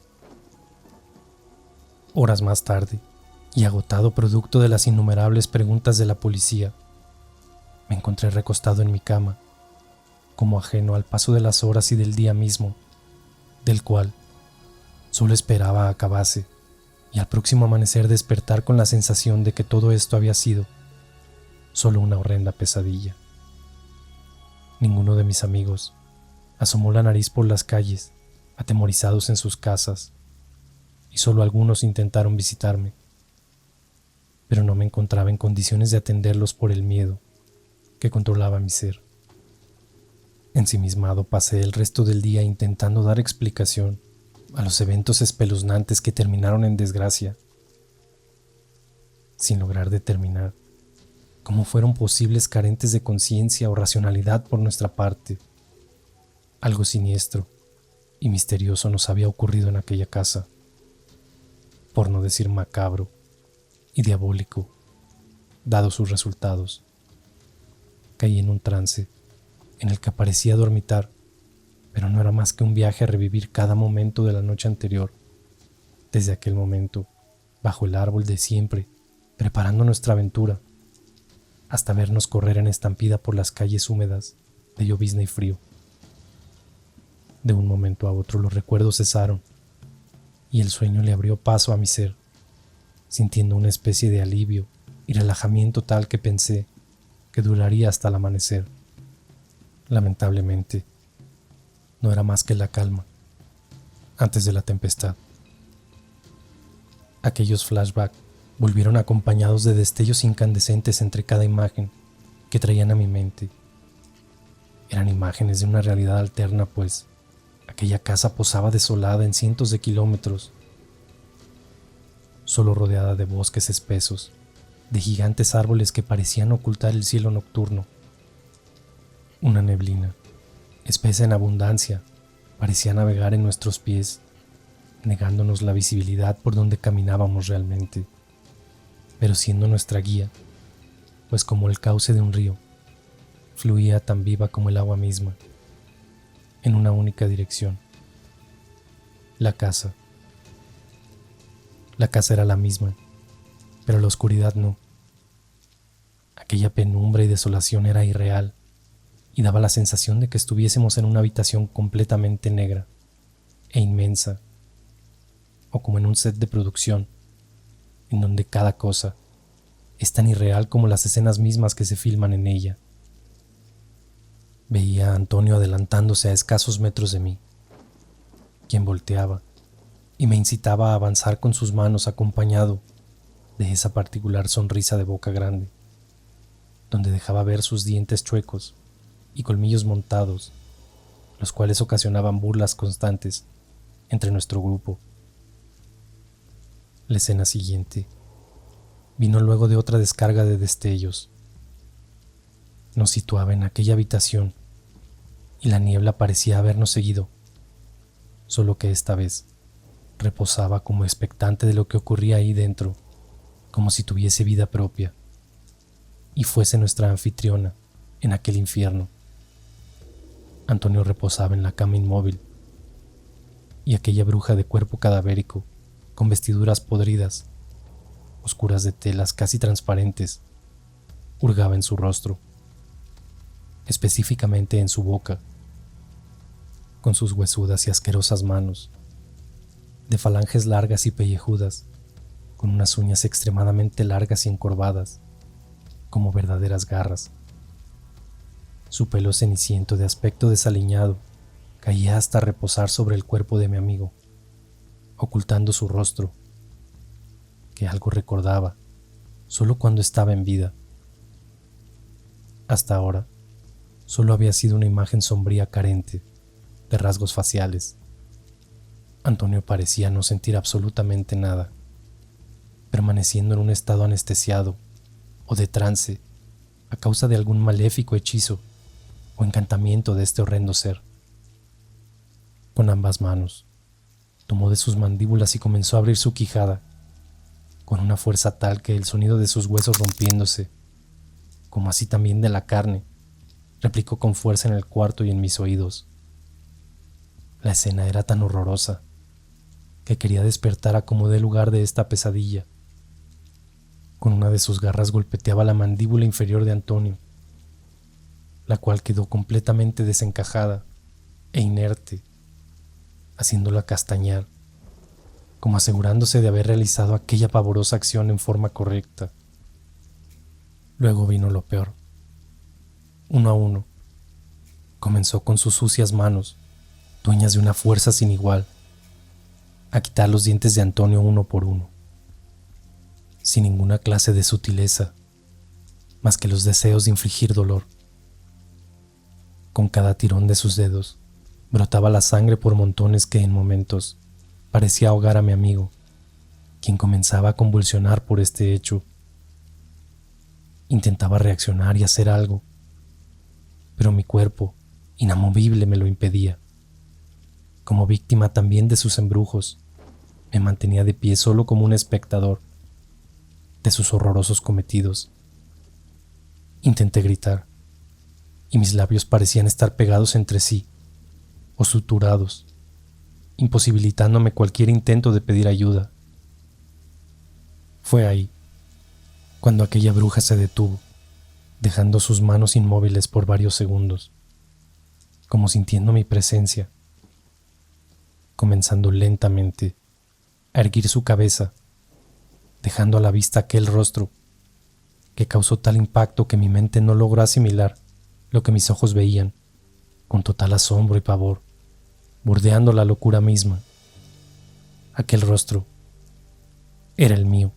Horas más tarde, y agotado producto de las innumerables preguntas de la policía, me encontré recostado en mi cama, como ajeno al paso de las horas y del día mismo, del cual solo esperaba acabase, y al próximo amanecer despertar con la sensación de que todo esto había sido solo una horrenda pesadilla. Ninguno de mis amigos asomó la nariz por las calles, atemorizados en sus casas, y solo algunos intentaron visitarme, pero no me encontraba en condiciones de atenderlos por el miedo que controlaba mi ser. Ensimismado pasé el resto del día intentando dar explicación a los eventos espeluznantes que terminaron en desgracia, sin lograr determinar cómo fueron posibles carentes de conciencia o racionalidad por nuestra parte. Algo siniestro y misterioso nos había ocurrido en aquella casa, por no decir macabro y diabólico, dados sus resultados. Caí en un trance en el que parecía dormitar, pero no era más que un viaje a revivir cada momento de la noche anterior, desde aquel momento, bajo el árbol de siempre, preparando nuestra aventura, hasta vernos correr en estampida por las calles húmedas de llovizna y frío. De un momento a otro los recuerdos cesaron y el sueño le abrió paso a mi ser, sintiendo una especie de alivio y relajamiento tal que pensé que duraría hasta el amanecer. Lamentablemente, no era más que la calma antes de la tempestad. Aquellos flashbacks volvieron acompañados de destellos incandescentes entre cada imagen que traían a mi mente. Eran imágenes de una realidad alterna, pues aquella casa posaba desolada en cientos de kilómetros, solo rodeada de bosques espesos, de gigantes árboles que parecían ocultar el cielo nocturno. Una neblina, espesa en abundancia, parecía navegar en nuestros pies, negándonos la visibilidad por donde caminábamos realmente, pero siendo nuestra guía, pues como el cauce de un río, fluía tan viva como el agua misma, en una única dirección. La casa. La casa era la misma, pero la oscuridad no. Aquella penumbra y desolación era irreal y daba la sensación de que estuviésemos en una habitación completamente negra e inmensa, o como en un set de producción, en donde cada cosa es tan irreal como las escenas mismas que se filman en ella. Veía a Antonio adelantándose a escasos metros de mí, quien volteaba y me incitaba a avanzar con sus manos, acompañado de esa particular sonrisa de boca grande, donde dejaba ver sus dientes chuecos y colmillos montados, los cuales ocasionaban burlas constantes entre nuestro grupo. La escena siguiente vino luego de otra descarga de destellos. Nos situaba en aquella habitación y la niebla parecía habernos seguido, solo que esta vez reposaba como expectante de lo que ocurría ahí dentro, como si tuviese vida propia y fuese nuestra anfitriona en aquel infierno. Antonio reposaba en la cama inmóvil y aquella bruja de cuerpo cadavérico, con vestiduras podridas, oscuras de telas casi transparentes, hurgaba en su rostro, específicamente en su boca, con sus huesudas y asquerosas manos, de falanges largas y pellejudas, con unas uñas extremadamente largas y encorvadas, como verdaderas garras. Su pelo ceniciento de aspecto desaliñado caía hasta reposar sobre el cuerpo de mi amigo, ocultando su rostro, que algo recordaba solo cuando estaba en vida. Hasta ahora, solo había sido una imagen sombría carente de rasgos faciales. Antonio parecía no sentir absolutamente nada, permaneciendo en un estado anestesiado o de trance a causa de algún maléfico hechizo o encantamiento de este horrendo ser. Con ambas manos, tomó de sus mandíbulas y comenzó a abrir su quijada, con una fuerza tal que el sonido de sus huesos rompiéndose, como así también de la carne, replicó con fuerza en el cuarto y en mis oídos. La escena era tan horrorosa que quería despertar a como dé lugar de esta pesadilla. Con una de sus garras golpeteaba la mandíbula inferior de Antonio, la cual quedó completamente desencajada e inerte, haciéndola castañar, como asegurándose de haber realizado aquella pavorosa acción en forma correcta. Luego vino lo peor. Uno a uno, comenzó con sus sucias manos, dueñas de una fuerza sin igual, a quitar los dientes de Antonio uno por uno, sin ninguna clase de sutileza, más que los deseos de infligir dolor. Con cada tirón de sus dedos, brotaba la sangre por montones que en momentos parecía ahogar a mi amigo, quien comenzaba a convulsionar por este hecho. Intentaba reaccionar y hacer algo, pero mi cuerpo, inamovible, me lo impedía. Como víctima también de sus embrujos, me mantenía de pie solo como un espectador de sus horrorosos cometidos. Intenté gritar, y mis labios parecían estar pegados entre sí, o suturados, imposibilitándome cualquier intento de pedir ayuda. Fue ahí, cuando aquella bruja se detuvo, dejando sus manos inmóviles por varios segundos, como sintiendo mi presencia, comenzando lentamente a erguir su cabeza, dejando a la vista aquel rostro que causó tal impacto que mi mente no logró asimilar lo que mis ojos veían, con total asombro y pavor, bordeando la locura misma. Aquel rostro era el mío.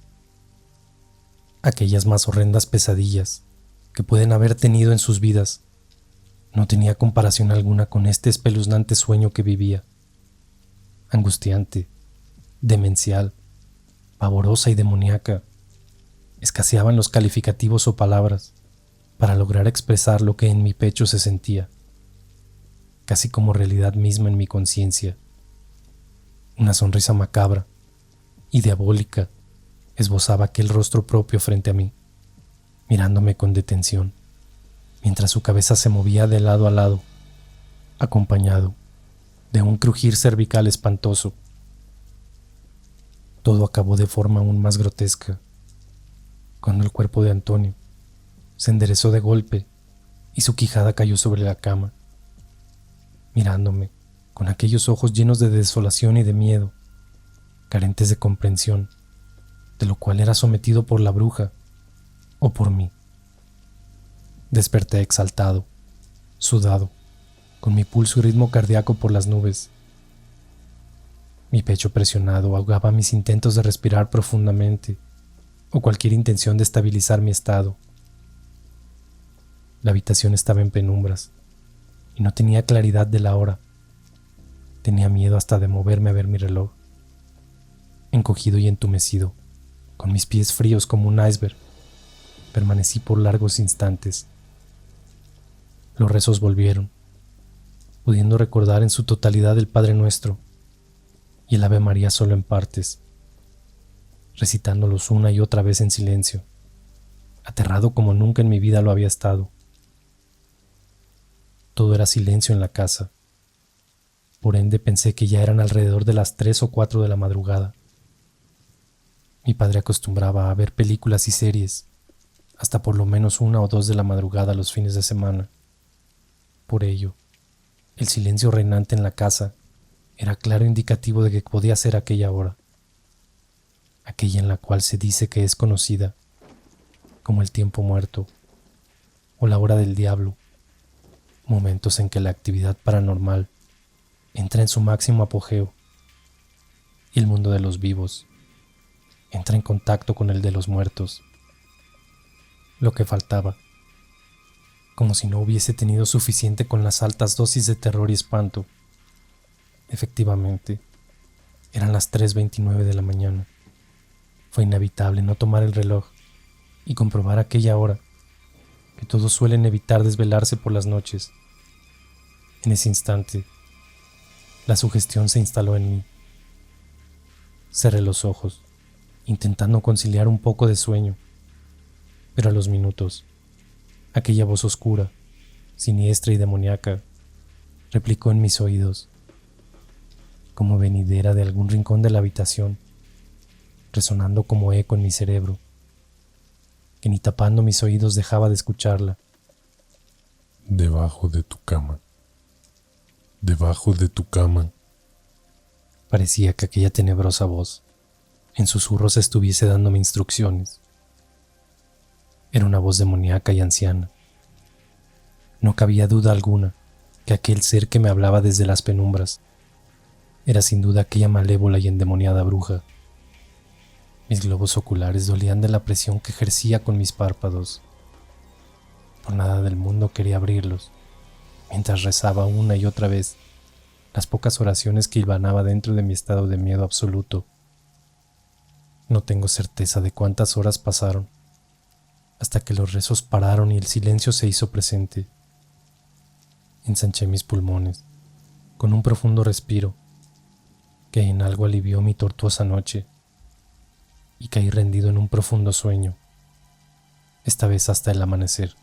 Aquellas más horrendas pesadillas que pueden haber tenido en sus vidas no tenía comparación alguna con este espeluznante sueño que vivía. Angustiante, demencial, pavorosa y demoníaca. Escaseaban los calificativos o palabras para lograr expresar lo que en mi pecho se sentía, casi como realidad misma en mi conciencia. Una sonrisa macabra y diabólica esbozaba aquel rostro propio frente a mí, mirándome con detención, mientras su cabeza se movía de lado a lado, acompañado de un crujir cervical espantoso. Todo acabó de forma aún más grotesca, cuando el cuerpo de Antonio se enderezó de golpe y su quijada cayó sobre la cama, mirándome con aquellos ojos llenos de desolación y de miedo, carentes de comprensión de lo cual era sometido por la bruja o por mí. Desperté exaltado, sudado, con mi pulso y ritmo cardíaco por las nubes. Mi pecho presionado ahogaba mis intentos de respirar profundamente o cualquier intención de estabilizar mi estado. La habitación estaba en penumbras y no tenía claridad de la hora. Tenía miedo hasta de moverme a ver mi reloj. Encogido y entumecido, con mis pies fríos como un iceberg, permanecí por largos instantes. Los rezos volvieron, pudiendo recordar en su totalidad el Padre Nuestro y el Ave María solo en partes, recitándolos una y otra vez en silencio, aterrado como nunca en mi vida lo había estado. Todo era silencio en la casa. Por ende pensé que ya eran alrededor de las 3 o 4 de la madrugada. Mi padre acostumbraba a ver películas y series hasta por lo menos 1 o 2 de la madrugada los fines de semana. Por ello, el silencio reinante en la casa era claro indicativo de que podía ser aquella hora, aquella en la cual se dice que es conocida como el tiempo muerto o la hora del diablo, momentos en que la actividad paranormal entra en su máximo apogeo y el mundo de los vivos entra en contacto con el de los muertos. Lo que faltaba, como si no hubiese tenido suficiente con las altas dosis de terror y espanto. Efectivamente, eran las 3:29 de la mañana. Fue inevitable no tomar el reloj y comprobar aquella hora, que todos suelen evitar desvelarse por las noches. En ese instante, la sugestión se instaló en mí. Cerré los ojos, intentando conciliar un poco de sueño, pero a los minutos, aquella voz oscura, siniestra y demoníaca, replicó en mis oídos, como venidera de algún rincón de la habitación, resonando como eco en mi cerebro, que ni tapando mis oídos dejaba de escucharla. Debajo de tu cama. Debajo de tu cama. Parecía que aquella tenebrosa voz, en susurros, estuviese dándome instrucciones. Era una voz demoníaca y anciana. No cabía duda alguna que aquel ser que me hablaba desde las penumbras era sin duda aquella malévola y endemoniada bruja. Mis globos oculares dolían de la presión que ejercía con mis párpados. Por nada del mundo quería abrirlos, mientras rezaba una y otra vez las pocas oraciones que hilvanaba dentro de mi estado de miedo absoluto. No tengo certeza de cuántas horas pasaron, hasta que los rezos pararon y el silencio se hizo presente. Ensanché mis pulmones, con un profundo respiro, que en algo alivió mi tortuosa noche, y caí rendido en un profundo sueño, esta vez hasta el amanecer.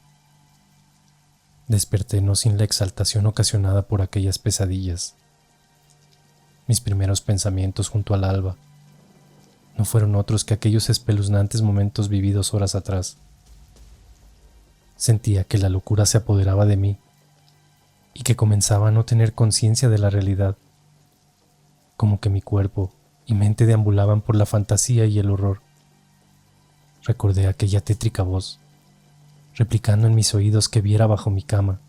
Desperté no sin la exaltación ocasionada por aquellas pesadillas. Mis primeros pensamientos junto al alba no fueron otros que aquellos espeluznantes momentos vividos horas atrás. Sentía que la locura se apoderaba de mí y que comenzaba a no tener conciencia de la realidad. como que mi cuerpo y mente deambulaban por la fantasía y el horror. Recordé aquella tétrica voz, replicando en mis oídos que viera bajo mi cama.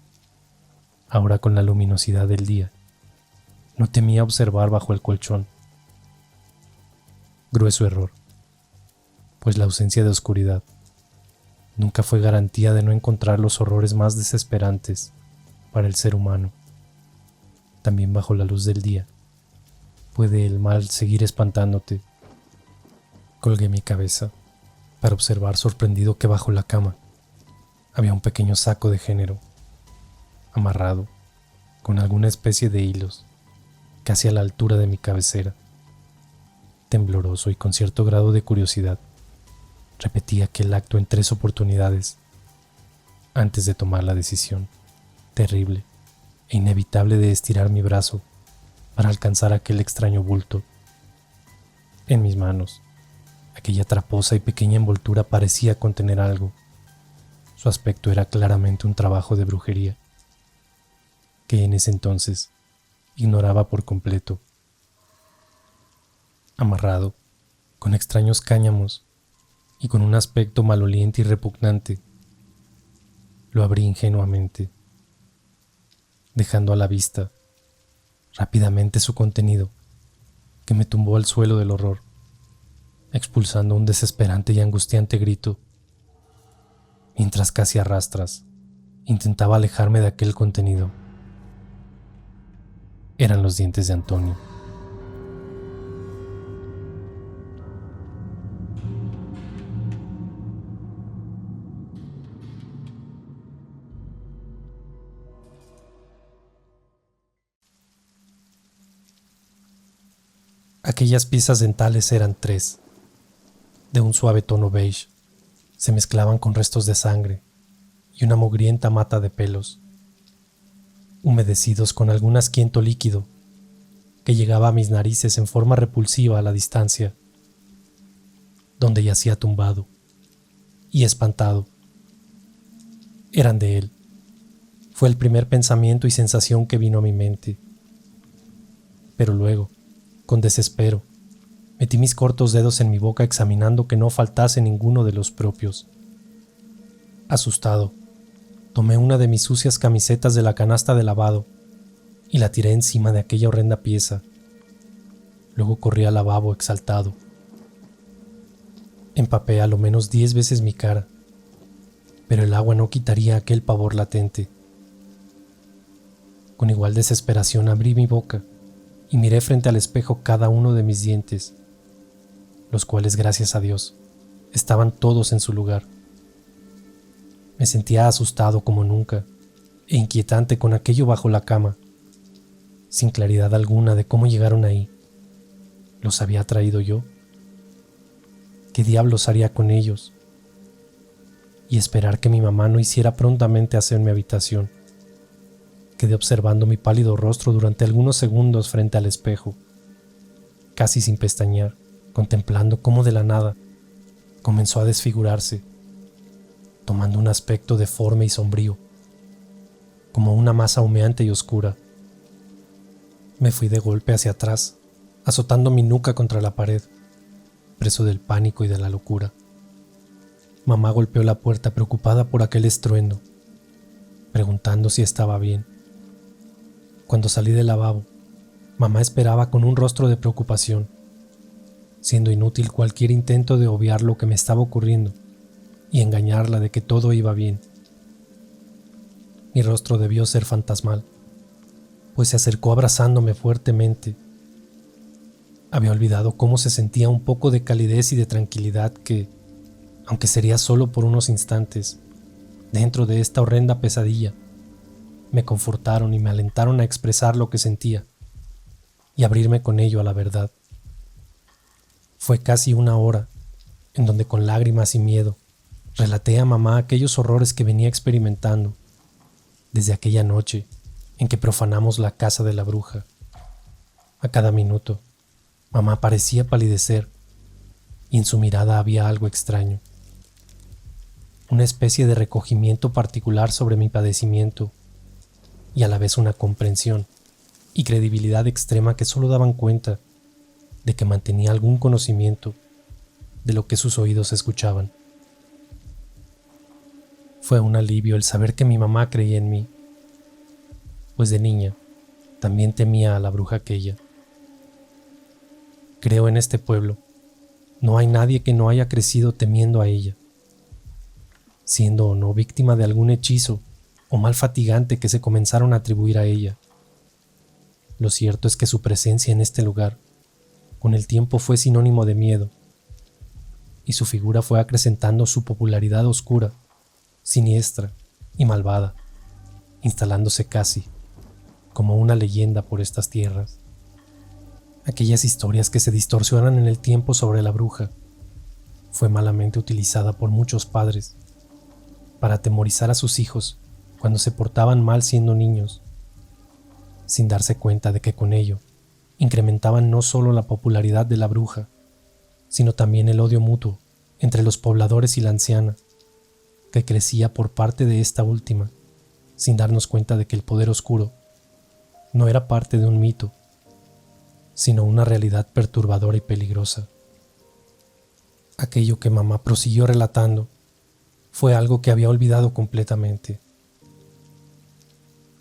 Ahora con la luminosidad del día, no temía observar bajo el colchón. Grueso error, pues la ausencia de oscuridad nunca fue garantía de no encontrar los horrores más desesperantes para el ser humano. También bajo la luz del día puede el mal seguir espantándote. Colgué mi cabeza para observar sorprendido que bajo la cama había un pequeño saco de género, amarrado con alguna especie de hilos, casi a la altura de mi cabecera. Tembloroso y con cierto grado de curiosidad, repetí aquel acto en 3 oportunidades antes de tomar la decisión terrible e inevitable de estirar mi brazo para alcanzar aquel extraño bulto. En mis manos, aquella traposa y pequeña envoltura parecía contener algo. Su aspecto era claramente un trabajo de brujería, que en ese entonces ignoraba por completo. Amarrado, con extraños cáñamos y con un aspecto maloliente y repugnante, lo abrí ingenuamente, dejando a la vista rápidamente su contenido, que me tumbó al suelo del horror, expulsando un desesperante y angustiante grito, mientras casi a rastras intentaba alejarme de aquel contenido. Eran los dientes de Antonio. Aquellas piezas dentales eran 3, de un suave tono beige. Se mezclaban con restos de sangre y una mugrienta mata de pelos, humedecidos con algún asquiento líquido que llegaba a mis narices en forma repulsiva a la distancia, donde yacía tumbado y espantado. Eran de él. Fue el primer pensamiento y sensación que vino a mi mente. Pero luego, con desespero, metí mis cortos dedos en mi boca examinando que no faltase ninguno de los propios. Asustado, tomé una de mis sucias camisetas de la canasta de lavado y la tiré encima de aquella horrenda pieza. Luego corrí al lavabo exaltado. Empapé a lo menos 10 veces mi cara, pero el agua no quitaría aquel pavor latente. Con igual desesperación abrí mi boca y miré frente al espejo cada uno de mis dientes, los cuales, gracias a Dios, estaban todos en su lugar. Me sentía asustado como nunca e inquietante con aquello bajo la cama, sin claridad alguna de cómo llegaron ahí. ¿Los había traído yo? ¿Qué diablos haría con ellos? Y esperar que mi mamá no hiciera prontamente hacer mi habitación. Quedé observando mi pálido rostro durante algunos segundos frente al espejo, casi sin pestañear, contemplando cómo de la nada comenzó a desfigurarse, tomando un aspecto deforme y sombrío, como una masa humeante y oscura. Me fui de golpe hacia atrás, azotando mi nuca contra la pared, preso del pánico y de la locura. Mamá golpeó la puerta preocupada por aquel estruendo, preguntando si estaba bien. Cuando salí del lavabo, mamá esperaba con un rostro de preocupación, siendo inútil cualquier intento de obviar lo que me estaba ocurriendo y engañarla de que todo iba bien. Mi rostro debió ser fantasmal, pues se acercó abrazándome fuertemente. Había olvidado cómo se sentía un poco de calidez y de tranquilidad que, aunque sería solo por unos instantes, dentro de esta horrenda pesadilla, me confortaron y me alentaron a expresar lo que sentía y abrirme con ello a la verdad. Fue casi 1 hora en donde con lágrimas y miedo relaté a mamá aquellos horrores que venía experimentando desde aquella noche en que profanamos la casa de la bruja. A cada minuto, mamá parecía palidecer y en su mirada había algo extraño, una especie de recogimiento particular sobre mi padecimiento y a la vez una comprensión y credibilidad extrema que solo daban cuenta de que mantenía algún conocimiento de lo que sus oídos escuchaban. Fue un alivio el saber que mi mamá creía en mí, pues de niña también temía a la bruja aquella. Creo en este pueblo, no hay nadie que no haya crecido temiendo a ella, siendo o no víctima de algún hechizo o mal fatigante que se comenzaron a atribuir a ella. Lo cierto es que su presencia en este lugar, con el tiempo, fue sinónimo de miedo, y su figura fue acrecentando su popularidad oscura, siniestra y malvada, instalándose casi como una leyenda por estas tierras. Aquellas historias que se distorsionan en el tiempo sobre la bruja fue malamente utilizada por muchos padres para atemorizar a sus hijos cuando se portaban mal siendo niños, sin darse cuenta de que con ello incrementaban no solo la popularidad de la bruja, sino también el odio mutuo entre los pobladores y la anciana, que crecía por parte de esta última, sin darnos cuenta de que el poder oscuro no era parte de un mito, sino una realidad perturbadora y peligrosa. Aquello que mamá prosiguió relatando fue algo que había olvidado completamente.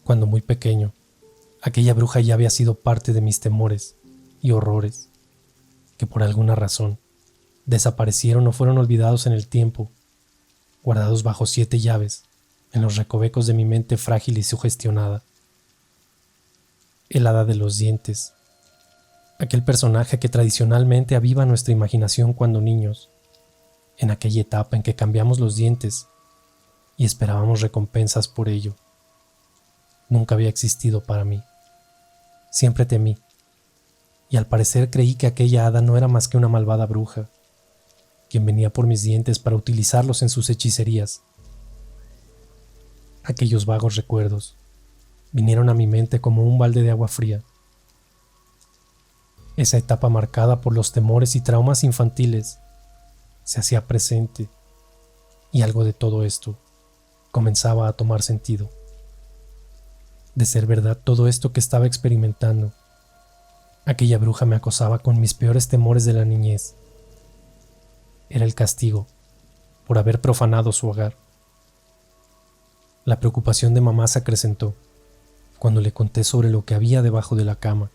Cuando muy pequeño, aquella bruja ya había sido parte de mis temores y horrores, que por alguna razón desaparecieron o fueron olvidados en el tiempo, guardados bajo 7 llaves en los recovecos de mi mente frágil y sugestionada. El hada de los dientes, aquel personaje que tradicionalmente aviva nuestra imaginación cuando niños, en aquella etapa en que cambiamos los dientes y esperábamos recompensas por ello, nunca había existido para mí. Siempre temí, y al parecer creí que aquella hada no era más que una malvada bruja, quien venía por mis dientes para utilizarlos en sus hechicerías. Aquellos vagos recuerdos vinieron a mi mente como un balde de agua fría. Esa etapa marcada por los temores y traumas infantiles se hacía presente, y algo de todo esto comenzaba a tomar sentido. De ser verdad todo esto que estaba experimentando, aquella bruja me acosaba con mis peores temores de la niñez. Era el castigo por haber profanado su hogar. La preocupación de mamá se acrecentó cuando le conté sobre lo que había debajo de la cama.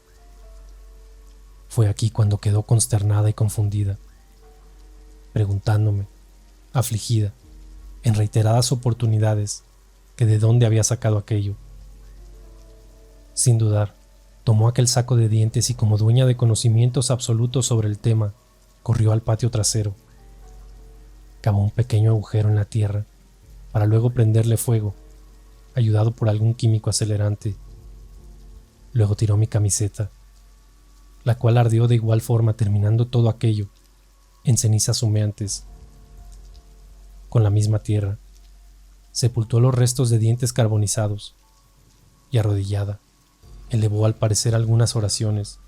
Fue aquí cuando quedó consternada y confundida, preguntándome, afligida, en reiteradas oportunidades, que de dónde había sacado aquello. Sin dudar, tomó aquel saco de dientes y, como dueña de conocimientos absolutos sobre el tema, corrió al patio trasero. Cavó un pequeño agujero en la tierra para luego prenderle fuego, ayudado por algún químico acelerante. Luego tiró mi camiseta, la cual ardió de igual forma, terminando todo aquello en cenizas humeantes. Con la misma tierra, sepultó los restos de dientes carbonizados y, arrodillada, elevó al parecer algunas oraciones.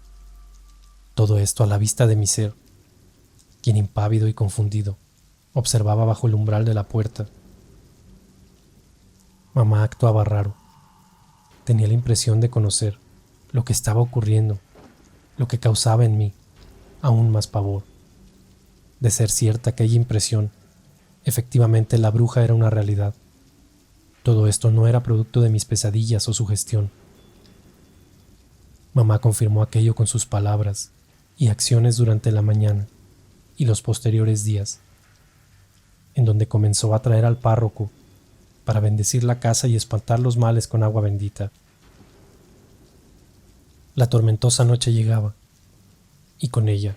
Todo esto a la vista de mi ser, quien, impávido y confundido, observaba bajo el umbral de la puerta. Mamá actuaba raro. Tenía la impresión de conocer lo que estaba ocurriendo, lo que causaba en mí aún más pavor. De ser cierta aquella impresión, efectivamente la bruja era una realidad. Todo esto no era producto de mis pesadillas o sugestión. Mamá confirmó aquello con sus palabras y acciones durante la mañana y los posteriores días, en donde comenzó a traer al párroco para bendecir la casa y espantar los males con agua bendita. La tormentosa noche llegaba, y con ella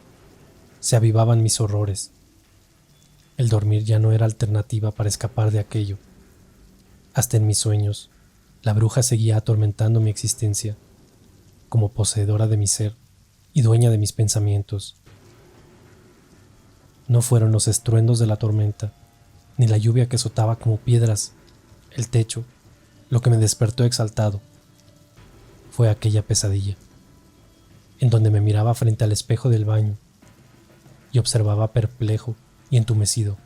se avivaban mis horrores. El dormir ya no era alternativa para escapar de aquello. Hasta en mis sueños, la bruja seguía atormentando mi existencia, como poseedora de mi ser y dueña de mis pensamientos. No fueron los estruendos de la tormenta, ni la lluvia que azotaba como piedras el techo, lo que me despertó exaltado. Fue aquella pesadilla, en donde me miraba frente al espejo del baño y observaba perplejo y entumecido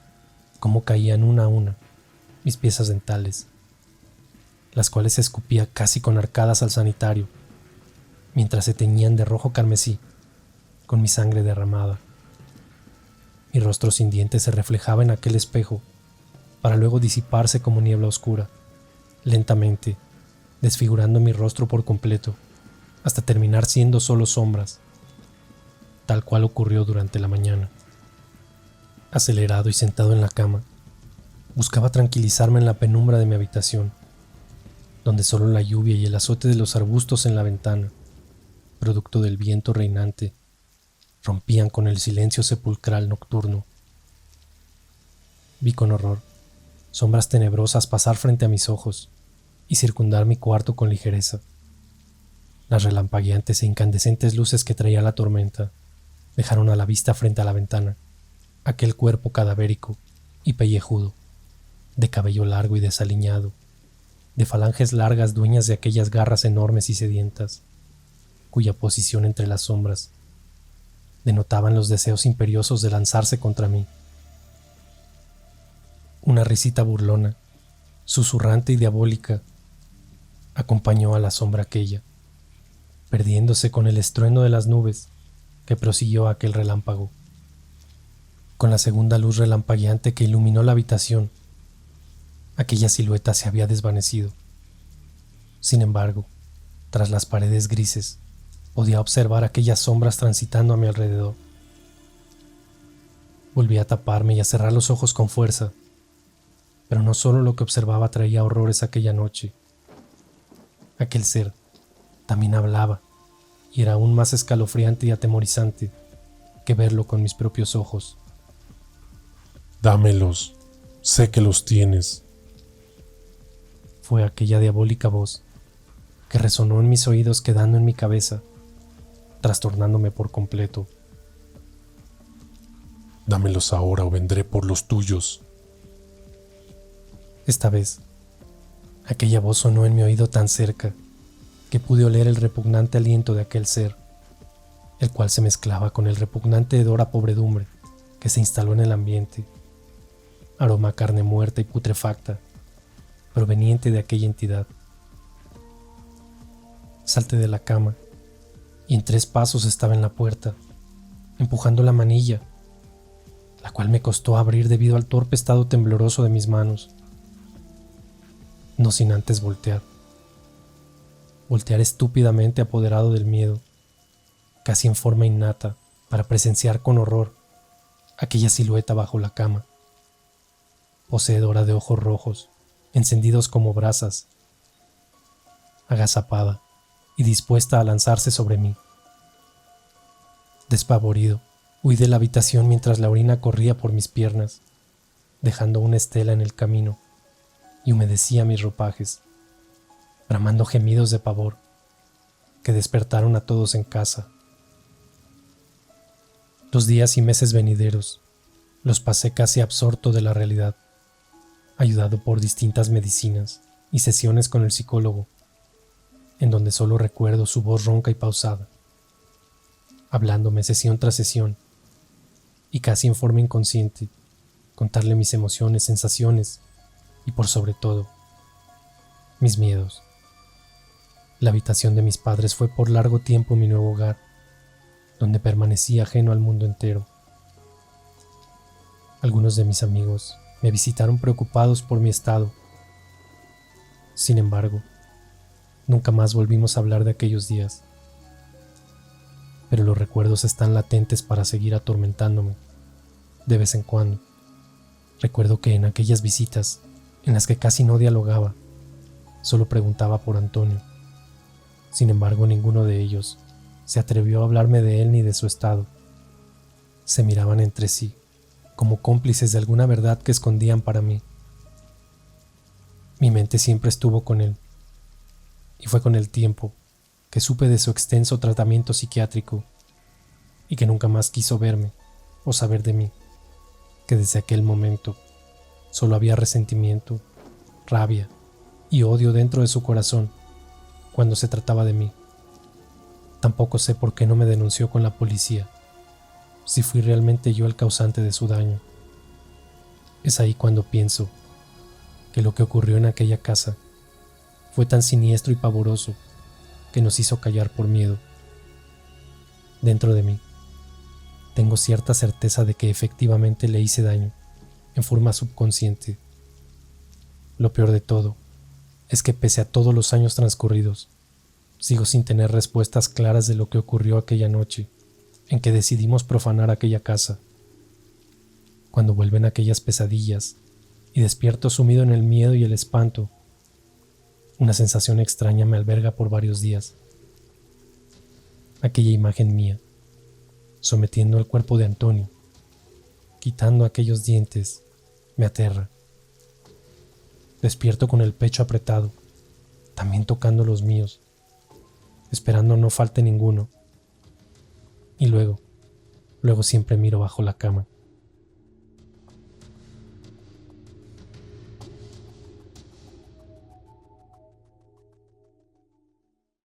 cómo caían una a una mis piezas dentales, las cuales escupía casi con arcadas al sanitario, mientras se teñían de rojo carmesí con mi sangre derramada. Mi rostro sin dientes se reflejaba en aquel espejo para luego disiparse como niebla oscura, lentamente, desfigurando mi rostro por completo, hasta terminar siendo solo sombras, tal cual ocurrió durante la mañana. Acelerado y sentado en la cama, buscaba tranquilizarme en la penumbra de mi habitación, donde solo la lluvia y el azote de los arbustos en la ventana, producto del viento reinante, rompían con el silencio sepulcral nocturno. Vi con horror sombras tenebrosas pasar frente a mis ojos y circundar mi cuarto con ligereza. Las relampagueantes e incandescentes luces que traía la tormenta dejaron a la vista frente a la ventana aquel cuerpo cadavérico y pellejudo, de cabello largo y desaliñado, de falanges largas dueñas de aquellas garras enormes y sedientas, cuya posición entre las sombras denotaban los deseos imperiosos de lanzarse contra mí. Una risita burlona, susurrante y diabólica, acompañó a la sombra aquella, perdiéndose con el estruendo de las nubes que prosiguió aquel relámpago. Con la segunda luz relampagueante que iluminó la habitación, aquella silueta se había desvanecido. Sin embargo, tras las paredes grises, podía observar aquellas sombras transitando a mi alrededor. Volví a taparme y a cerrar los ojos con fuerza, pero no solo lo que observaba traía horrores aquella noche. Aquel ser también hablaba, y era aún más escalofriante y atemorizante que verlo con mis propios ojos. Dámelos, sé que los tienes. Fue aquella diabólica voz que resonó en mis oídos, quedando en mi cabeza, trastornándome por completo. Dámelos ahora o vendré por los tuyos. Esta vez, aquella voz sonó en mi oído tan cerca que pude oler el repugnante aliento de aquel ser, el cual se mezclaba con el repugnante hedor a podredumbre que se instaló en el ambiente, aroma a carne muerta y putrefacta, proveniente de aquella entidad. Salté de la cama y en 3 pasos estaba en la puerta, empujando la manilla, la cual me costó abrir debido al torpe estado tembloroso de mis manos. No sin antes voltear estúpidamente apoderado del miedo, casi en forma innata, para presenciar con horror aquella silueta bajo la cama, poseedora de ojos rojos, encendidos como brasas, agazapada y dispuesta a lanzarse sobre mí. Despavorido, huí de la habitación mientras la orina corría por mis piernas, dejando una estela en el camino, y humedecía mis ropajes, bramando gemidos de pavor que despertaron a todos en casa. Los días y meses venideros los pasé casi absorto de la realidad, ayudado por distintas medicinas y sesiones con el psicólogo, en donde solo recuerdo su voz ronca y pausada, hablándome sesión tras sesión, y casi en forma inconsciente, contarle mis emociones, sensaciones y, por sobre todo, mis miedos. La habitación de mis padres fue por largo tiempo mi nuevo hogar, donde permanecí ajeno al mundo entero. Algunos de mis amigos me visitaron preocupados por mi estado. Sin embargo, nunca más volvimos a hablar de aquellos días. Pero los recuerdos están latentes para seguir atormentándome. De vez en cuando, recuerdo que en aquellas visitas, en las que casi no dialogaba, solo preguntaba por Antonio. Sin embargo, ninguno de ellos se atrevió a hablarme de él ni de su estado. Se miraban entre sí, como cómplices de alguna verdad que escondían para mí. Mi mente siempre estuvo con él, y fue con el tiempo que supe de su extenso tratamiento psiquiátrico y que nunca más quiso verme o saber de mí, que desde aquel momento solo había resentimiento, rabia y odio dentro de su corazón cuando se trataba de mí. Tampoco sé por qué no me denunció con la policía, si fui realmente yo el causante de su daño. Es ahí cuando pienso que lo que ocurrió en aquella casa fue tan siniestro y pavoroso que nos hizo callar por miedo. Dentro de mí, tengo cierta certeza de que efectivamente le hice daño, en forma subconsciente. Lo peor de todo es que pese a todos los años transcurridos, sigo sin tener respuestas claras de lo que ocurrió aquella noche en que decidimos profanar aquella casa. Cuando vuelven aquellas pesadillas y despierto sumido en el miedo y el espanto, una sensación extraña me alberga por varios días. Aquella imagen mía, sometiendo el cuerpo de Antonio, quitando aquellos dientes, me aterra. Despierto con el pecho apretado, también tocando los míos, esperando no falte ninguno. Y luego siempre miro bajo la cama.